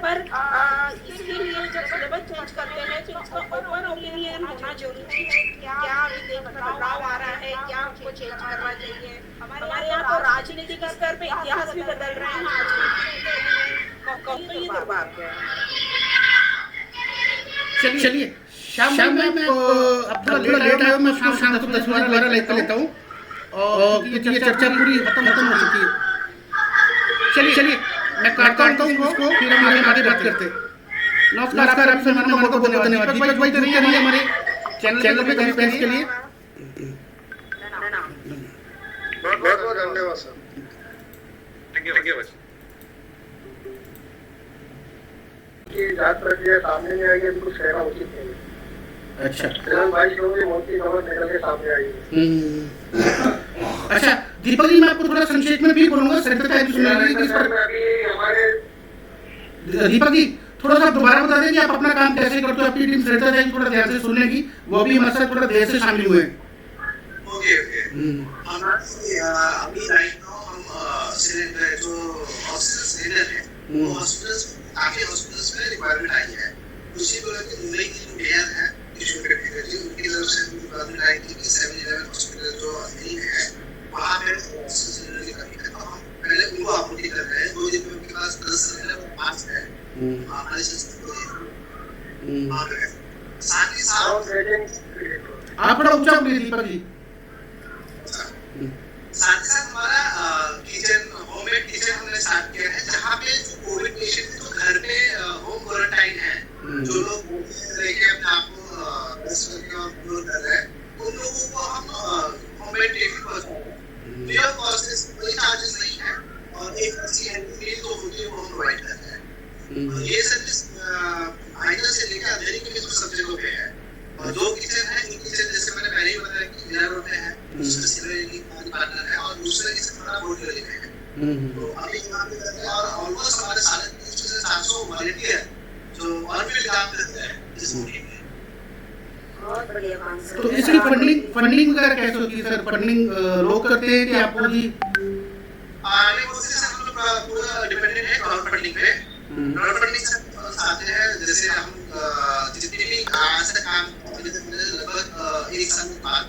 इसके लिए जब सिलेबस चेंज करते हैं तो उसका ओपन ओपिनियन होना जरूरी है। क्या अभी बदलाव आ रहा है, क्या उसको चेंज करना चाहिए। हमारे यहाँ तो राजनीतिक स्तर पे इतिहास भी बदल रहे हैं आज। चलिए शाम में अब थोड़ा लेट आया, मैं उसको शाम को 10 बजे दोबारा लाइव पे लेता हूँ और ये चर्चा पूरी खत्म हो चुकी है। चलिए मैं काटता हूँ उसको, फिर हम आगे बात करते हैं। नमस्कार, आप सभी को बहुत बहुत धन्यवाद। दीपक भाई रहिए हमारे चैनल पे कमेंट्स के लिए बहुत बहुत धन्यवाद सर। Thank you. जांच प्रक्रिया सामने नहीं आई है, कुछ कहना उचित नहीं है। अच्छा 22 लोगों की मौत की खबर निकल के सामने आई है। अच्छा दीपक जी, मैं आपको थोड़ा संक्षेप में भी बोलूंगा, दीपक जी थोड़ा सा दोबारा बता दें कि आप अपना काम कैसे करते हो, आपकी टीम सरिता जी थोड़ा ध्यान से सुनने की, वो भी हमारे साथ थोड़ा देर से शामिल हुए हैं। ओके अभी राइट नाउ हम सिलेंडर जो ऑक्सीजन सिलेंडर है वो हॉस्पिटल्स, काफी हॉस्पिटल्स में रिक्वायरमेंट आई है। उसी को लेकर मुंबई की जो मेयर है ईश्वर रेड्डी जी, उनकी तरफ से रिक्वायरमेंट आई थी कि 7-11 हॉस्पिटल जो अधीन है वहाँ पे ऑक्सीजन सिलेंडर की कमी है, तो हम पहले उनको आपूर्ति कर रहे हैं। 2 दिन में उनके पास 10 सिलेंडर पास है हमारे संस्था को। साथ ही साथ आप थोड़ा ऊंचा बोलिए दीपक जी। साथ ही साथ हमारा किचन, होममेड किचन हमने स्टार्ट किया है, जहाँ पे जो कोविड पेशेंट जो घर पे होम क्वारंटाइन है, जो लोग लेके अपने आप को रेस्ट करके और क्योर कर रहे हैं, उन लोगों को हम होममेड टिफिन पहुंचाते हैं। फ्री ऑफ कॉस्ट, कोई चार्जेस नहीं है, और एक अच्छी हेल्थ मील तो होती है वो हम प्रोवाइड करते हैं। और ये सर्विस आइना से लेकर अंधेरी के बीच सब जगह पे है। और 2 किचन है, एक किचन जैसे मैंने पहले ही बताया कि मीरा रोड में है, दूसरा सिलवेरी पार्टनर है, और दूसरा किचन हमारा बोर्ड गली में है। तो अभी यहाँ पे करते हैं, और ऑलमोस्ट हमारे 350 से 400 वॉलंटियर जो ऑनफील्ड काम करते हैं इस मुहिम में। तो इसकी फंडिंग वगैरह कैसे होती है सर? फंडिंग लोग करते हैं कि आपको जी? नहीं, उससे हम लोग पूरा डिपेंडेंट है क्राउड फंडिंग पे। क्राउड फंडिंग से आते हैं, जैसे हम जितने भी ऐसा काम लगभग 1 साल के बाद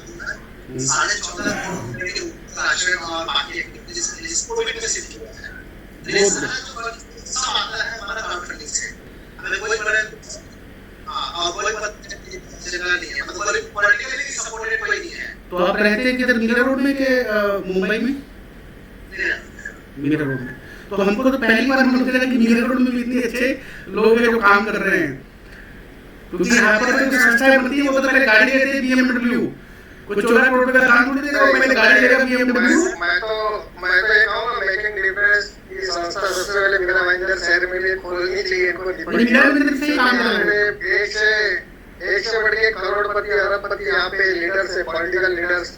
14.5 करोड़ के राशन और बाकी एक्टिविटीज कोविड में शिफ्ट हुआ है। ये सारा जो सब आता है हमारा क्राउड फंडिंग से। हमें कोई बड़ा और कोई जगह नहीं है, मतलब कोई पॉलिटिकली सपोर्टेड कोई नहीं है। तो आप रहते हैं किधर, मीरा रोड में के मुंबई में? मीरा रोड में। तो हमको तो पहली बार हमको लगा कि मीरा रोड में भी इतने अच्छे लोग हैं जो काम कर रहे हैं, क्योंकि यहाँ पर जो संस्थाएं बनती है वो तो पहले गाड़ी लेते हैं BMW, कुछ 14 करोड़ का काम नहीं देगा, पहले गाड़ी लेगा BMW। मैं तो ये कहूँगा मेकिंग डिफरेंस की संस्था सबसे पहले मीरा भाईंदर शहर में भी खोलनी चाहिए इनको। मीरा में से काम कर रहे हैं, एक से बढ़ के करोड़पति अरबपति यहाँ पे लीडर्स है, पॉलिटिकल लीडर्स,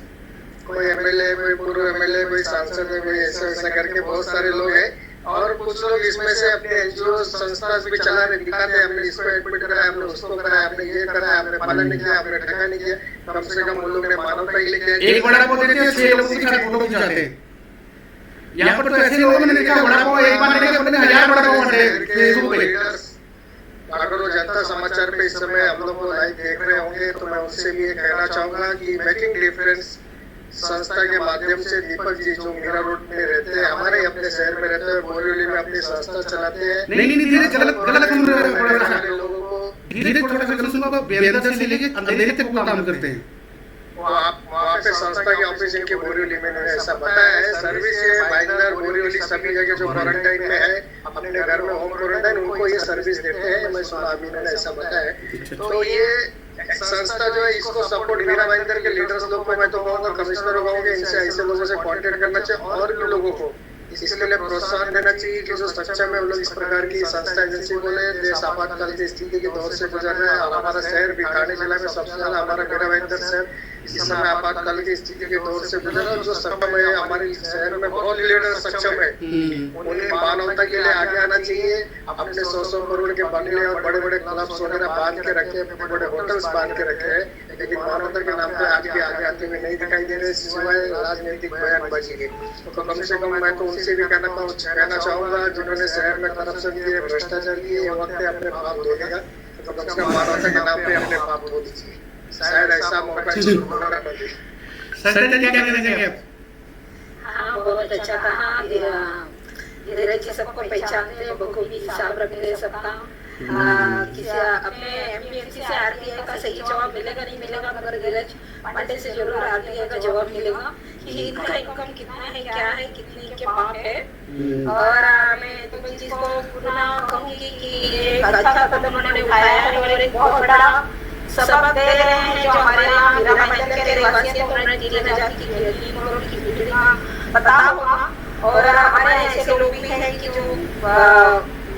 कोई एमएलए, कोई पूर्व एमएलए, कोई सांसद है, कोई ऐसा करके बहुत सारे लोग हैं। और कुछ लोग इसमें से अपने एनजीओ संस्था भी चला रहे, दिखाते हैं हमने इसको एडमिट करा है, हमने उसको करा है, हमने ये करा है, हमने पालन नहीं किया, हमने ठगा नहीं किया। कम से कम उन लोग ने मानवता के लिए एक बड़ा पाव देते हैं, 6 लोगों के साथ फोटो खिंचाते हैं। यहाँ पर तो ऐसे लोगों ने देखा बड़ा पाव एक बार लेके अपने 1000 बड़ा पाव बांटे फेसबुक पे। अगर वो जनता समाचार पे इस समय हम लोग को लाइव देख रहे होंगे तो मैं उनसे भी ये कहना चाहूंगा कि मेकिंग डिफरेंस संस्था के माध्यम से दीपक जी जो मीरा रोड में रहते हैं, हमारे अपने शहर में रहते हैं, बोरीवली में अपनी संस्था चलाते हैं। नहीं धीरे गलत सुन रहे हो, लोगों को धीरे थोड़ा सा गलत सुन रहे हो, बेंदा से लेके अंधेरे तक वो काम करते हैं। वहाँ पे संस्था के ऑफिस इनके बोरिवली में इन्होंने ऐसा बताया है। सर्विस ये भाईंदर, बोरिवली सभी जगह जो क्वारंटाइन में है अपने घर में होम क्वारंटाइन उनको ये सर्विस देते हैं। मैं सुना अभी इन्होंने ऐसा बताया है। तो ये संस्था जो है इसको सपोर्ट वीरा भाईंदर के लीडर्स लोग को मैं तो कहूँगा, कमिश्नर कहूँगा, इनसे ऐसे लोगों से कॉन्टेक्ट करना चाहिए और भी लोगों को इसके लिए प्रोत्साहन देना चाहिए कि जो सक्षम है वो लोग इस प्रकार की संस्था एजेंसी बोले। देश आपातकाल की स्थिति के दौर से गुजर रहा है और हमारा शहर भी ठाणे जिला में सबसे ज्यादा हमारा वीरा भाईंदर शहर इस समय आपातकाल की स्थिति के दौर से गुजर रहा है। जो सक्षम है हमारे शहर में बहुत लीडर सक्षम है, उन्हें मानवता के लिए आगे आना चाहिए। अपने 100 करोड़ के बंगले और बड़े बड़े क्लब्स वगैरह बांध के रखे, बड़े बड़े होटल्स बांध के रखे हैं, लेकिन मानवता के नाम पे आज के आगे आते हुए नहीं दिखाई दे रहे सिवाय राजनीतिक बयानबाजी के। तो कम से कम मैं तो उनसे भी कहना चाहूंगा जिन्होंने शहर में करप्शन किए, भ्रष्टाचार किए, ये वक्त अपने पाप धोने का, तो कम से कम मानवता के नाम पे अपने पाप धो दीजिए। शायद ऐसा मौका हाँ, बहुत अच्छा कहा। धीरज जी सबको पहचानते हैं, बखूबी हिसाब रखते हैं सबका। किसी अपने एमपीएमसी से आरटीआई का सही जवाब मिलेगा नहीं मिलेगा, मगर धीरज पांडे से जरूर आरटीआई का जवाब मिलेगा कि इनका इनकम कितना है, क्या है, कितने इनके पाप है। और मैं तो चीज को पुनः कहूंगी कि ये अच्छा कदम उन्होंने उठाया है और एक बहुत बड़ा सबक दे रहे हैं जो हमारे यहाँ वीरा भाईंदर के रहवासी हैं। तो उन्होंने 3,000 की 3 करोड़ की बिल्डिंग का पता होगा। और हमारे ऐसे लोग भी हैं कि जो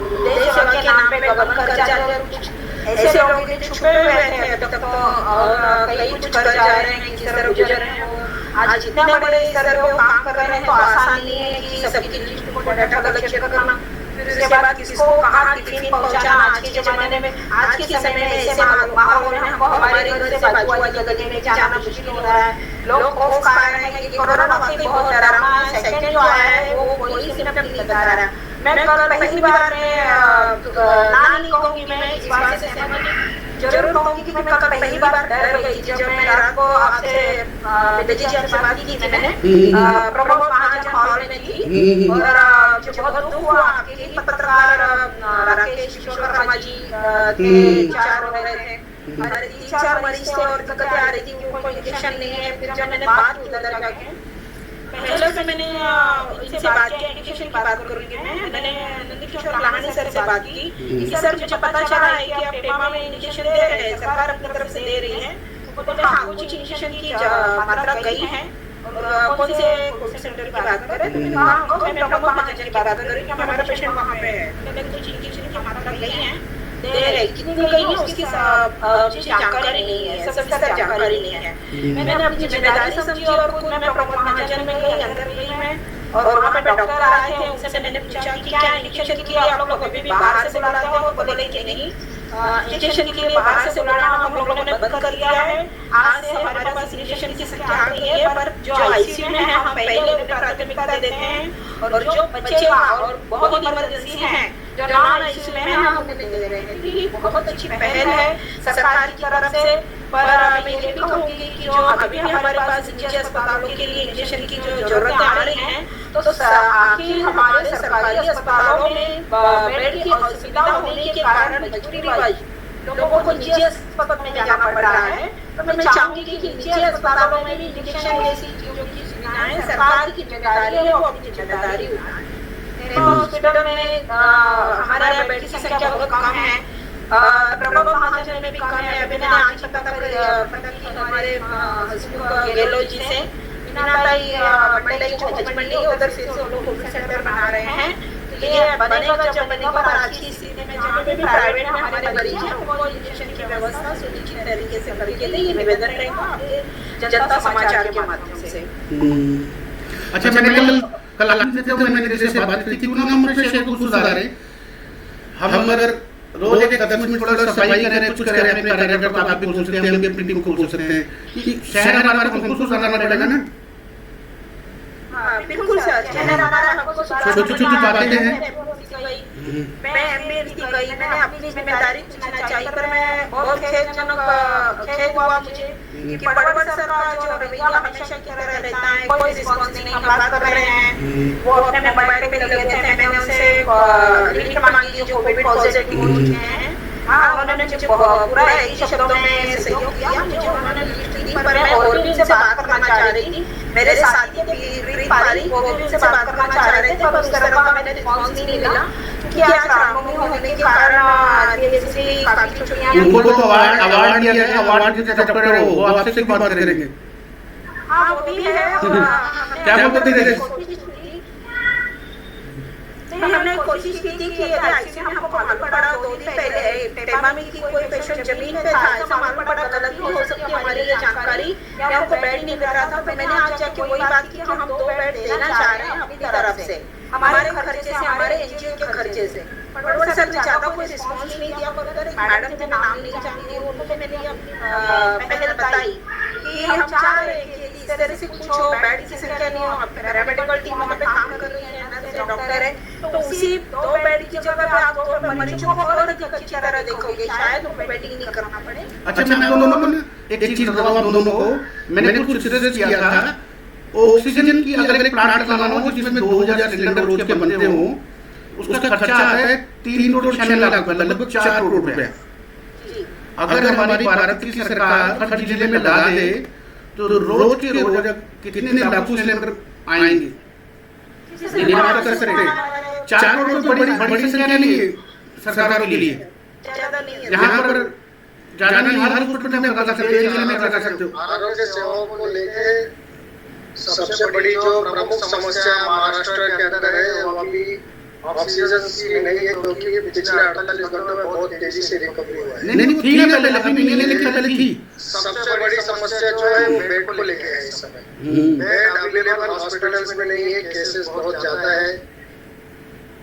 देश सेवा के नाम पे गबन कर जा रहे हैं, कुछ ऐसे लोग जो छुपे हुए थे अभी तक तो, और कई कुछ कर जा रहे हैं, किस तरह गुजर रहे हैं। वो आज इतने बड़े स्तर पे वो काम कर रहे हैं, तो आसान नहीं है कि सबकी लिस्ट को डाटा कलेक्शन करना, फिर उसके बाद किसको कहाँ टिफिन पहुंचाना। आज के जमाने में, आज के समय में ऐसे माहौल में हमको हमारे घर से बाजू वाली गली में जाना मुश्किल हो रहा है। लोग खौफ खा रहे हैं कि कोरोना वाकई बहुत डरावना है। सेकंड जो आया है वो कोई सिम्टम नहीं बता रहा है। मैं कल पहली बार ना नहीं कहूँगी, मैं इस बात से सहमत जरूर कहूँगी कि मैं कल पहली बार डर गई जब मैं रात को आपसे विद्या जी आपसे बात की थी मैंने प्रमोद महाजन हॉल में थी। और जो बहुत दुख हुआ आपके पत्रकार राकेश विश्वकर्मा जी के 4 हो गए थे, 3-4 मरीज थे और दिक्कतें आ रही थी, उनको इंजेक्शन नहीं है। फिर जब मैंने बात की उधर जाके, पहले से मैंने इनसे बात की, इंजेक्शन की बात करूंगी मैंने नंदकिशोर लाहानी सर से बात की कि सर मुझे पता चला है कि आप पेमा में इंजेक्शन दे रहे हैं, सरकार अपनी तरफ से दे रही है। तो बोले हाँ, कुछ इंजेक्शन की मात्रा गई है। और कौन से कोविड सेंटर की बात कर रहे हैं? तो मैंने कहा मैं प्रमोद महाजन की बात कर रही हूँ, हमारा पेशेंट वहाँ पे है। मैंने कुछ इंजेक्शन की मात्रा गई है, दे रहे, कितनी गई है उसकी मुझे जानकारी नहीं है, सबसे ज्यादा जानकारी नहीं है। मैंने अपनी जिम्मेदारी समझी और खुद मैं प्रमोद महाजन में गई, अंदर गई मैं, और वहाँ पे डॉक्टर आए थे, उनसे मैंने पूछा कि क्या इंजेक्शन किया आप लोग अभी भी बाहर से बुलाते हो? वो बोले कि नहीं, इंजेक्शन के लिए बाहर से बुलाना हम लोगों ने बंद कर दिया है। आज से हमारे पास इंजेक्शन की संख्या आ गई है, पर जो आईसीयू में है हम पहले उन्हें प्राथमिकता देते हैं, और जो बच्चे और बहुत इमरजेंसी हैं जो नॉन आईसीयू में है हम उन्हें दे रहे हैं। ये बहुत अच्छी पहल है सरकार की तरफ से। पर मैं ये भी कहूँगी कि जो अभी हमारे पास निजी अस्पतालों के लिए इंजेक्शन की जो जरूरतें आ रही हैं, तो आखिर हमारे सरकारी अस्पतालों में बेड की असुविधा होने के कारण मजबूरीवश लोगों को निजी अस्पताल में जाना पड़ रहा है। तो मैं चाहूंगी कि निजी अस्पतालों में भी इंजेक्शन जैसी चीजों की सुविधाएं सरकार की जिम्मेदारी है, वो अपनी जिम्मेदारी उठाए। हॉस्पिटल में हमारे यहाँ बेड की संख्या बहुत कम है, प्रमोद महाजन में भी कम है। अभी मैंने आज पता की हमारे गेलो जी से मंडई जो मंडी है उधर से लोग कोविड सेंटर बना रहे हैं। तो ये बनेगा, जब बनेगा पर अच्छी स्थिति में जहाँ पे भी प्राइवेट में हमारे मरीज हैं उनको इंजेक्शन की व्यवस्था सुनिश्चित तरीके से करके दें, ये निवेदन रहेगा जनता समाचार के माध्यम से। अच्छा, मैंने कल मैंने जैसे बात की थी हम शहर को सुधार रहे, हम अगर रोज एक 10 मिनट थोड़ा सफाई करें, कुछ करें अपने कार्यालय का, आप भी बोल सकते हैं, हम भी प्रिंटिंग को बोल सकते हैं कि शहर हमारा हमको सुधारना पड़ेगा ना। बिल्कुल सर, शहर हमारा हमको छोटी-छोटी बातें हैं। मैं मेरी गई, मैंने अपनी जिम्मेदारी पूछना चाहिए, पर मैं बहुत खेद हुआ मुझे कि बड़े सर का जो रवैया हमेशा की तरह रहता है, कोई रिस्पॉन्स नहीं। हम बात कर रहे हैं, वो अपने मोबाइल पे लगे थे, मैंने उनसे लिस्ट मांगी जो कोविड पॉजिटिव हो चुके हैं। हाँ, उन्होंने मुझे पूरा एक शब्दों में सहयोग किया, मुझे उन्होंने लिस्ट थी, पर मैं और भी उनसे बात करना चाह रही थी। मेरे साथी प्रीत वो भी उनसे बात करना चाह रहे थे, पर उस तरह का मैंने रिस्पॉन्स नहीं मिला कि आज रामनवमी होने के कारण DSSP काफी छुट्टियां हैं। उनको तो अवार्ड दिया है, अवार्ड के चक्कर में वो आपसे सिर्फ बात करेंगे। हाँ वो भी है। क्या बोलते थे? हमने कोशिश की थी कि एक्चुअली हमको मालूम पड़ा 2 दिन पहले टेमा में की कोई पेशेंट जमीन पे था, ऐसा मालूम पड़ा, गलत भी हो सकती है हमारी ये जानकारी, या हमको बेड नहीं मिल रहा था। तो मैंने आज जाके वही बात की कि हम 2 बेड देना चाह रहे हैं अपनी तरफ से, हमारे खर्चे से, हमारे NGO के खर्चे से। पर सर ने ज्यादा कोई रिस्पॉन्स नहीं दिया। मैडम के नाम नहीं जानती हूँ, उनको मैंने अपनी पहले बताई कि हम चाह रहे हैं कि इस तरह से कुछ हो, बेड की संख्या नहीं हो, पैरामेडिकल टीम वहाँ पे काम कर रही है, डॉक्टर है, तो उसी 2 बेड की जगह पे आप 2 मरीजों को और अधिक अच्छी तरह देखोगे, शायद उनको बेडिंग नहीं करना पड़े। अच्छा, मैं आप दोनों को एक चीज बताऊं, आप दोनों को मैंने कुछ रिसर्च किया था, ऑक्सीजन की अगर एक प्लांट लगाना हो जिसमें 2000 सिलेंडर रोज के बनते हो, उसका खर्चा है 3 करोड़ 6 लाख, लगभग 4 करोड़ रुपए। अगर हमारी भारत की सरकार हर जिले में ला दे तो रोज के रोज कितने लाखों सिलेंडर आएंगे? 4 करोड़ तो बड़ी संख्या नहीं है सरकारों के लिए। यहाँ पर ज्यादा नहीं, हर हॉस्पिटल में लगा सकते हो, जिले में लगा सकते हो। आरोग्य सेवाओं को लेके सबसे बड़ी जो प्रमुख समस्या महाराष्ट्र के अंदर है वो अभी ऑक्सीजन की नहीं है, क्योंकि पिछले 48 घंटों में बहुत तेजी से रिकवरी हुआ है। नहीं थी ना पहले, अभी नहीं, लेकिन पहले थी। सबसे बड़ी समस्या जो है वो बेड को लेके है। इस समय बेड अवेलेबल हॉस्पिटल्स में नहीं है, केसेस बहुत ज्यादा है।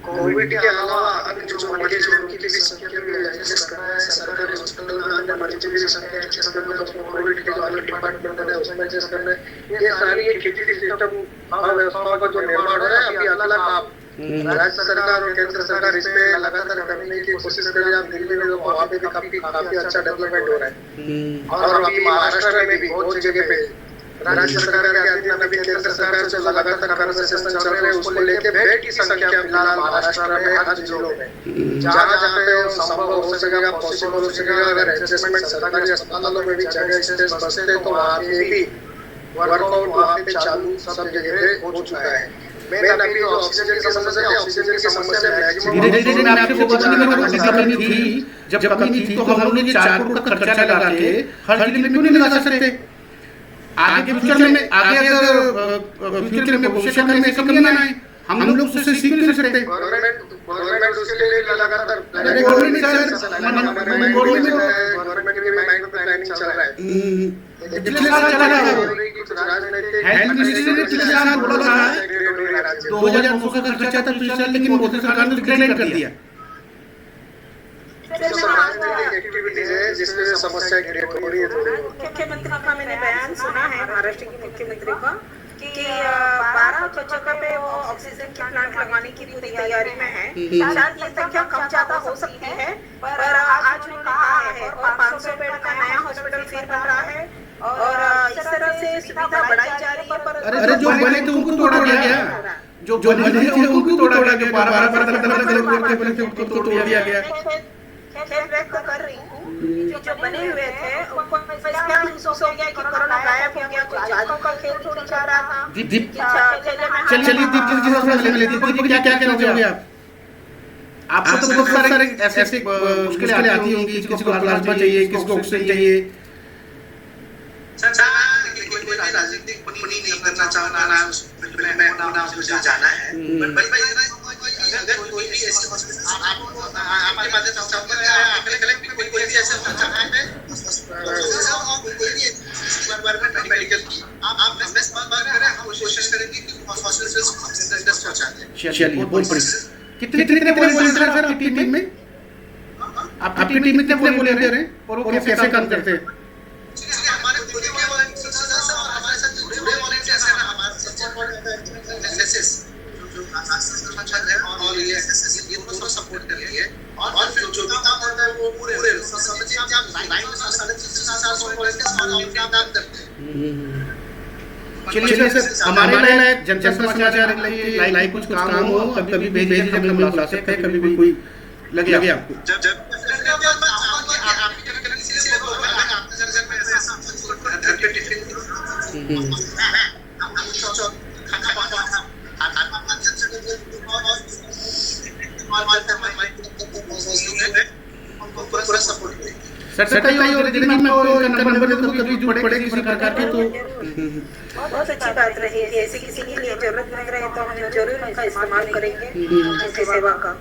कोविड के अलावा अन्य जो मरीज हैं उनकी भी संख्या भी एडजस्ट करना है, सरकारी हॉस्पिटल में अन्य मरीजों की संख्या एडजस्ट करना है, उसमें कोविड के जो अलग डिपार्टमेंट है उसमें एडजस्ट करना है। ये सारी एक खेती सिस्टम व्यवस्था का जो निर्माण हो रहा है, अभी अलग आप राज्य सरकार और केंद्र सरकार इसमें लगातार करने की कोशिश कर रही है। आप दिल्ली में तो वहाँ पे भी काफी अच्छा डेवलपमेंट हो रहा है, और अभी महाराष्ट्र में भी बहुत जगह पे राज्य सरकार के अधीन अभी केंद्र सरकार से लगातार कन्वर्सेशन चल रहे हैं। उसको लेके बेड की संख्या फिलहाल महाराष्ट्र में हर जिलों में जहाँ जहाँ पे संभव हो सकेगा, पॉसिबल हो सकेगा, अगर एडजस्टमेंट सरकारी अस्पतालों में भी जगह स्पेस बचते तो वहाँ पे भी वर्कआउट वहाँ पे चालू सब जगह पे हो चुका है। मैं अभी जो ऑक्सीजन की समस्या है, ऑक्सीजन की समस्या धीरे-धीरे मैं आपको बताने की कमी थी, जब कमी थी तो हम लोग ये 4 करोड़ का खर्चा लगा के हर जिले में क्यों नहीं लगा सकते? आगे फ्यूचर में, आगे अगर फ्यूचर में भविष्य में ऐसी कमी ना आए, हम लोग उससे सीख नहीं सकते। गवर्नमेंट उसके लिए लगातार गवर्नमेंट के भी माइंड पे प्लानिंग चल रहा है। पिछले साल चला है, हेल्थ मिनिस्ट्री ने पिछले साल बोला था 2200 का खर्चा था पिछले साल, लेकिन मोदी सरकार ने डिक्लेयर कर दिया। एक्टिविटीज है जिसमें समस्या क्रिएट हो रही है। मुख्यमंत्री का मैंने बयान सुना है, महाराष्ट्र के मुख्यमंत्री का, कि 12 जगह पे वो ऑक्सीजन की प्लांट लगाने की पूरी तैयारी में है। शायद ये संख्या कम ज्यादा हो सकती है, पर आज उन्होंने कहा है, और 500 बेड का नया हॉस्पिटल फिर बन रहा है, और इस तरह से सुविधा बढ़ाई जा रही है। पर अरे जो बने थे उनको तोड़ा गया, जो बने थे उनको तोड़ा गया, 12 उनको तोड़ दिया गया। खेल व्यक्त कर रही हूँ, जो बने हुए थे उनको इसका महसूस हो गया कि कोरोना गायब हो गया, कोई जादू का खेल थोड़ी जा रहा था। चलिए दीप क्या कहोगे आप? आपको तो बहुत सारे ऐसे मुश्किलें आती होंगी, किसी को प्लाज्मा चाहिए, किसी को ऑक्सीजन चाहिए। कोई राजनीतिक टिप्पणी नहीं करना चाहता ना, मैं मुझे जाना है, अगर कोई भी ऐसे हॉस्पिटल आपको हमारे माध्यम से चाहूंगा कोई भी ऐसे जगह पे कोई भी गवर्नमेंट मेडिकल की आप बेस्ट बात करें, हम कोशिश करेंगे कि हॉस्पिटल्स को इंडस्ट्री पहुंचा दें। चलिए बहुत बढ़िया। कितने वॉलंटियर सर आपकी टीम में? आपकी टीम में कितने वॉलंटियर हैं और वो कैसे काम करते हैं? हमारे खुद के वॉलंटियर्स और हमारे साथ जुड़े वॉलंटियर्स हैं ना, हमारे सबसे एनएसएस और ये दोनों सपोर्ट कर रही है, और फिर जो भी काम होता है वो पूरे समझिए आप 9 काम करते हैं। चलिए सर, हमारे लाइव जन समाचार लाइव कुछ काम हो कभी भेजिए, जब हम बुला सकते हैं, कभी भी कोई लगे आपको जब पूरा सपोर्ट करें। सर बताइए, और यदि मैं आपको इनका नंबर दे दूं कभी जरूरत पड़े किसी प्रकार की तो बहुत अच्छी बात रही है। ऐसे किसी के लिए जरूरत लग रही है तो हम जरूर उनका इस्तेमाल करेंगे उनकी सेवा का।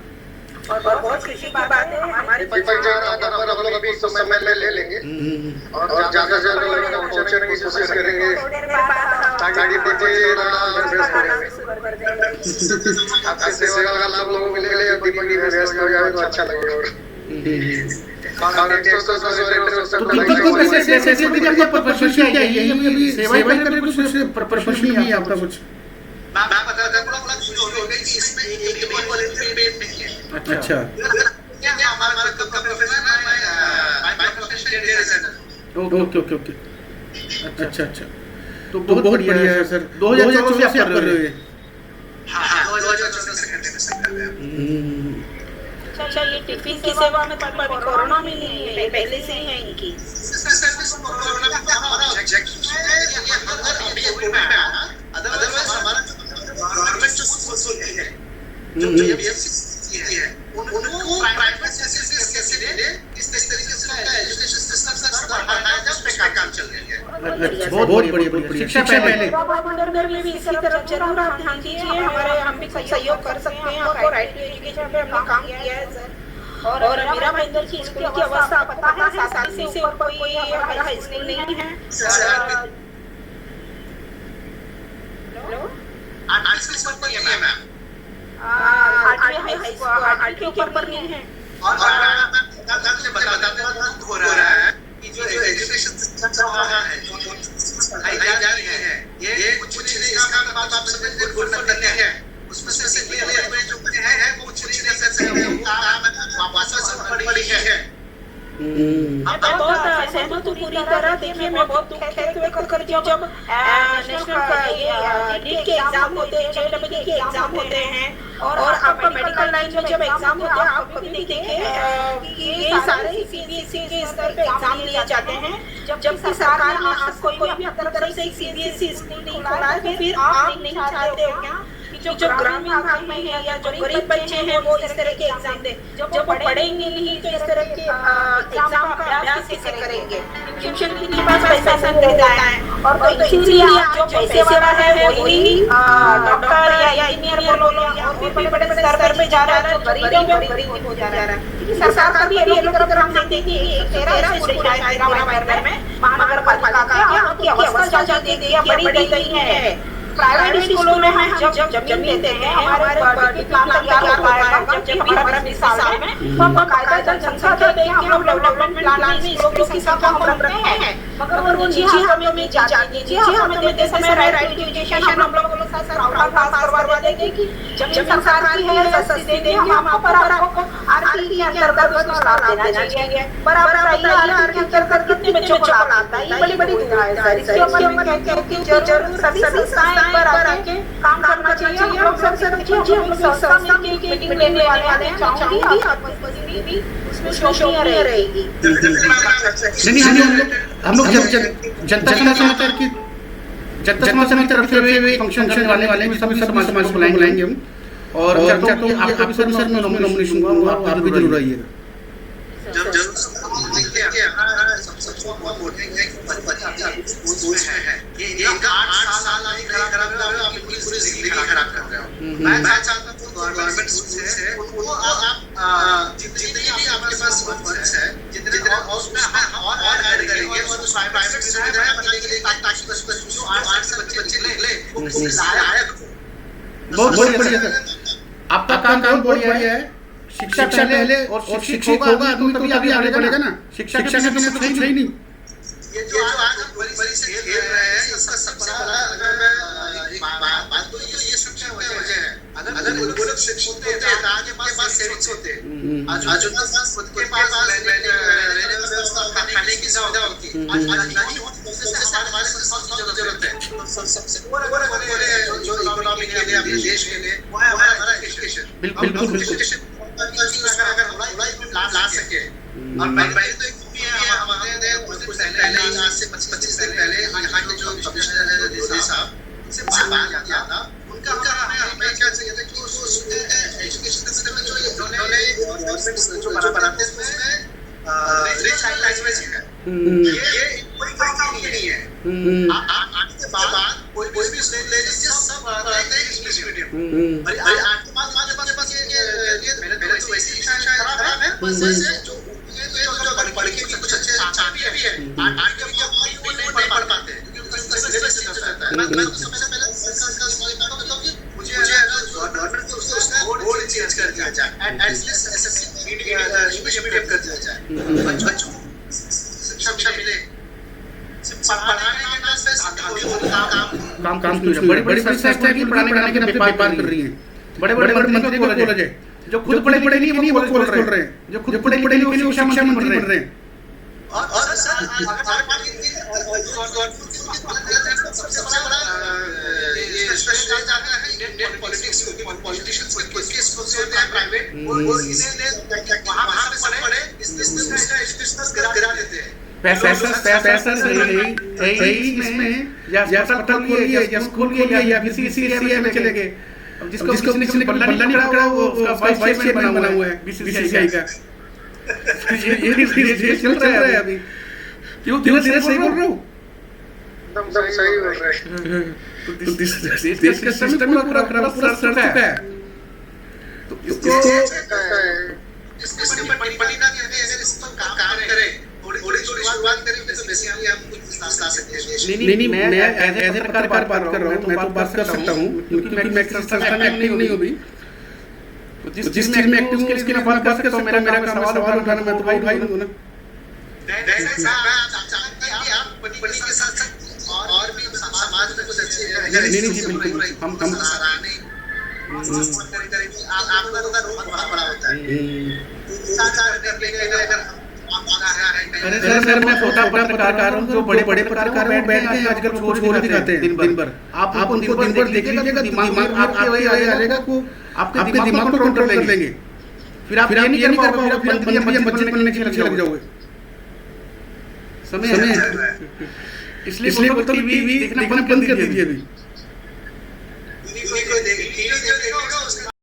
और बहुत खुशी की बात है हमारे दीपक जी का नंबर हम लोग अभी कुछ समय में ले लेंगे और ज्यादा से ज्यादा लोगों तक पहुंचने की कोशिश करेंगे ताकि आपकी सेवा का लाभ लोगों को मिले। दीपक जी व्यस्त हो जाए तो अच्छा लगेगा। सेवा करने कुछ प्रोफेशन नहीं है आपका कुछ? मैं बता कि इसमें एक पेड नहीं है। अच्छा, हमारा प्रोफेशन है बाय प्रोफेशन डिजाइनर। ओके। अच्छा, तो बहुत बढ़िया है सर। 2014 से आप कर रहे हो? हाँ, 2014 से कर रहे हैं। अच्छा, ये टिफिन की सेवा में तो कोरोना में नहीं है, पहले से ही है इनकी सर्विस। कोरोना में हमारा ऑब्जेक्टिव है ये हर अभी में आया। अदरवाइज हमारा गवर्नमेंट जो सोच है जो बीएमसी है उनको प्राइवेट सेक्टर कैसे दे इस तरीके से एजुकेशन सिस्टम से बढ़ाया जाए, उस पे काम चल रही है। बहुत बढ़िया। शिक्षा पहले भी इसी तरफ जरूर आप ध्यान दीजिए। हम भी सहयोग कर सकते हैं। आपको राइट टू एजुकेशन पे हमने काम किया है सर। और मीरा महेंद्र की स्कूल की अवस्था पता है, 7 साल से ऊपर कोई हमारा हाई स्कूल नहीं है। हेलो, 8 से ऊपर नहीं है मैम। 8वीं के ऊपर नहीं है। और मैं बताते हो रहा है कि जो एजुकेशन सिस्टम चल रहा है, जो पढ़ाई जा रही है, ये कुछ नहीं, इसका बात आप सब गुड नहीं है। उसमें से क्लियर में जो है वो कुछ नहीं से वापस पड़ी है। मैं बहुत सहमत हूँ पूरी तरह। देखिए, मैं बहुत दुख व्यक्त करती हूँ जब नेशनल का ये नीट के एग्जाम होते हैं, जेईई के एग्जाम होते हैं और आपका मेडिकल लाइन में जब एग्जाम होते हैं, आप कभी नहीं देखे कि ये सारे सीबीएसई के स्तर पे एग्जाम लिए जाते हैं। जबकि सरकार ने आज कोई भी अपनी तरफ से सीबीएसई स्कूल नहीं खोला है, तो फिर आप नहीं चाहते हो क्या जो ग्रामीण भाग में है या जो गरीब बच्चे हैं वो इस तरह के एग्जाम दे? जब वो पढ़ेंगे नहीं तो इस तरह के एग्जाम का अभ्यास कैसे करेंगे? ट्यूशन के पास पैसा नहीं रहता है। और तो इसीलिए जो पैसे वाला है वही डॉक्टर या इंजीनियर बोलो या और भी बड़े स्तर पे जा रहा है, जो गरीब हो जा रहा है। सरकार का भी ये लोग अगर हम देखते कि 13 स्कूल है मेरा में महानगर पालिका का, आपकी अवस्था जो दे दी बड़ी गई है। प्राइवेट स्कूलों में हम जब जमीन लेते हैं, हमारे प्लान तैयार होता है जब हमारा 20 साल में, तो हम कायदा जनसंख्या देख के हम डेवलपमेंट प्लान में स्कूलों की संख्या हम रखते हैं। मगर वो जी हमें दीजिए, हमें देते समय राइट टू एजुकेशन हम लोगों के साथ प्रावधान पास करवा देंगे कि जमीन सरकार की है, सस्ती देंगे हम आपको आरटी के अंतर्गत उसको लाभ देना चाहिए। पर आप बताइए, आरटी के अंतर्गत कितने बच्चों को लाभ आता है? ये बड़ी दुविधा है सर। इसके ऊपर जरूर सभी संस्थाएं पर आके काम करना चाहिए। हम लोग सबसे संस्था की मीटिंग लेने वाले हैं, चाहूंगी आपको भी उसमें शोषणीय रहेगी। हम लोग जनता समाचार की तरफ से फंक्शन करने वाले हैं, सभी समाज को बुलाएंगे हम। और चर्चा तो आपका भी सर नॉमिनेशन दूंगा, आप भी जरूर आइएगा। पूरी जिंदगी खराब कर रहे हो। मैं चाहता हूँ गवर्नमेंट स्कूल है उनको आप जितनी भी आपके पास फंड्स है जितने और उसमें और ऐड करेंगे और प्राइवेट सुविधाएं बनाएंगे ताकि जो 8 से बच्चे ले वो किसी लायक हो। बहुत बढ़िया सर, आपका काम बढ़िया है। शिक्षा पहले और शिक्षित होगा आदमी तभी आगे बढ़ेगा ना। शिक्षा के बिना कुछ है ही नहीं। ये जो आज हम बड़ी से खेल रहे हैं, इसका सबसे बड़ा अगर मैं बात तो ये शिक्षा वजह है। अगर वो लोग शिक्षित होते हैं, आज के पास सेविंग्स होते हैं, आज खुद के पास रहने की व्यवस्था, खाने की सुविधा होती है, आज नहीं होती। हमारे जरूरत है सबसे बड़े जो इकोनॉमी के लिए, अपने देश के लिए, वो है हमारा एजुकेशन। बिल्कुल अगर ला सके। और पहले तो एक हमारे कुछ दिन पहले आज से 25 दिन पहले यहाँ के जो कमिश्नर है देसाई साहब उनसे बात किया था। उनका हमें क्या चाहिए था कि एजुकेशन सिस्टम में जो इन्होंने गवर्नमेंट जो बनाते हैं उसमें रिच लैंग्वेज है, ये कोई नहीं है। आज के बाद कोई भी लैंग्वेज सब इंग्लिश मीडियम, और आज के बाद बस ये मेरे तो वैसी शिक्षा खराब है, बस ऐसे जो पढ़ के कुछ अच्छे चाहते भी है, आज के वो नहीं पढ़ पाते क्योंकि उनका सिलेबस चेंज होता है। मैं सबसे पहले सरकार का बताऊं कि मुझे गवर्नमेंट को उसका बोर्ड चेंज कर दिया जाए, एटलीस्ट एसएससी इंग्लिश मीडियम कर दिया जाए, बच्चों को शिक्षा मिले। पढ़ाने के नाम पे काम बड़ी बड़ी संस्था की पढ़ाने के नाम पे व्यापार कर रही है। बड़े बड़े मंत्री को कॉलेज है जो खुद पढ़े नहीं वो खोल रहे हैं, जो खुद पढ़े नहीं वो शिक्षा मंत्री बन रहे हैं। और सर सबसे बड़ा ये स्ट्रेस आता है इंडियन पॉलिटिक्स में, पॉलिटिशियंस किसके स्कूल से होते हैं प्राइवेट, वो इसीलिए वहां पे पढ़े इसका एजुकेशन गिरा देते हैं। पैसा सही इसमें या अस्पताल के लिए या स्कूल के लिए या किसी एरिया में चले गए। अब जिसको किसी ने बल्ला नहीं पकड़ा वो उसका वाइस चेयरमैन बना हुआ है बीसीसीआई का। ये चल रहा है अभी। क्यों धीरे सही बोल रहा हूँ, एकदम सही बोल रहे हैं। तो देश का सिस्टम पूरा खराब सड़ चुका है। तो इसको इसमें बड़ी ना कहते हैं, अगर इस पर काम करें थोड़ी शुरुआत करेंगे तो बेसिकली हम कुछ ला सकते हैं। नहीं मैं एज ए सरकार बात कर रहा हूँ, मैं तो बात कर सकता हूँ क्योंकि मैं संस्था में एक्टिव नहीं हूँ अभी। जिस चीज में एक्टिव हूँ उसकी मैं बात कर सकता हूँ। मेरा सवाल उठाना मैं तो उठाई दूंगा ना। आप पति के साथ और भी समाज में कुछ अच्छे नहीं बिल्कुल हम आप लोगों का रोल बड़ा होता है। अरे सर मैं छोटा पत्रकार हूँ, जो बड़े पत्रकार बैठ के आजकल छोड़ दिखाते हैं दिन भर। आप उनको दिन भर देख लीजिएगा, दिमाग आपके वही आ जाएगा को आपके दिमाग को कंट्रोल कर लेंगे। फिर आप ये नहीं कर पाओगे, मंत्री बच्चे बनने के लिए लग जाओगे। समय इसलिए टीवी देखना बंद कर दीजिए अभी।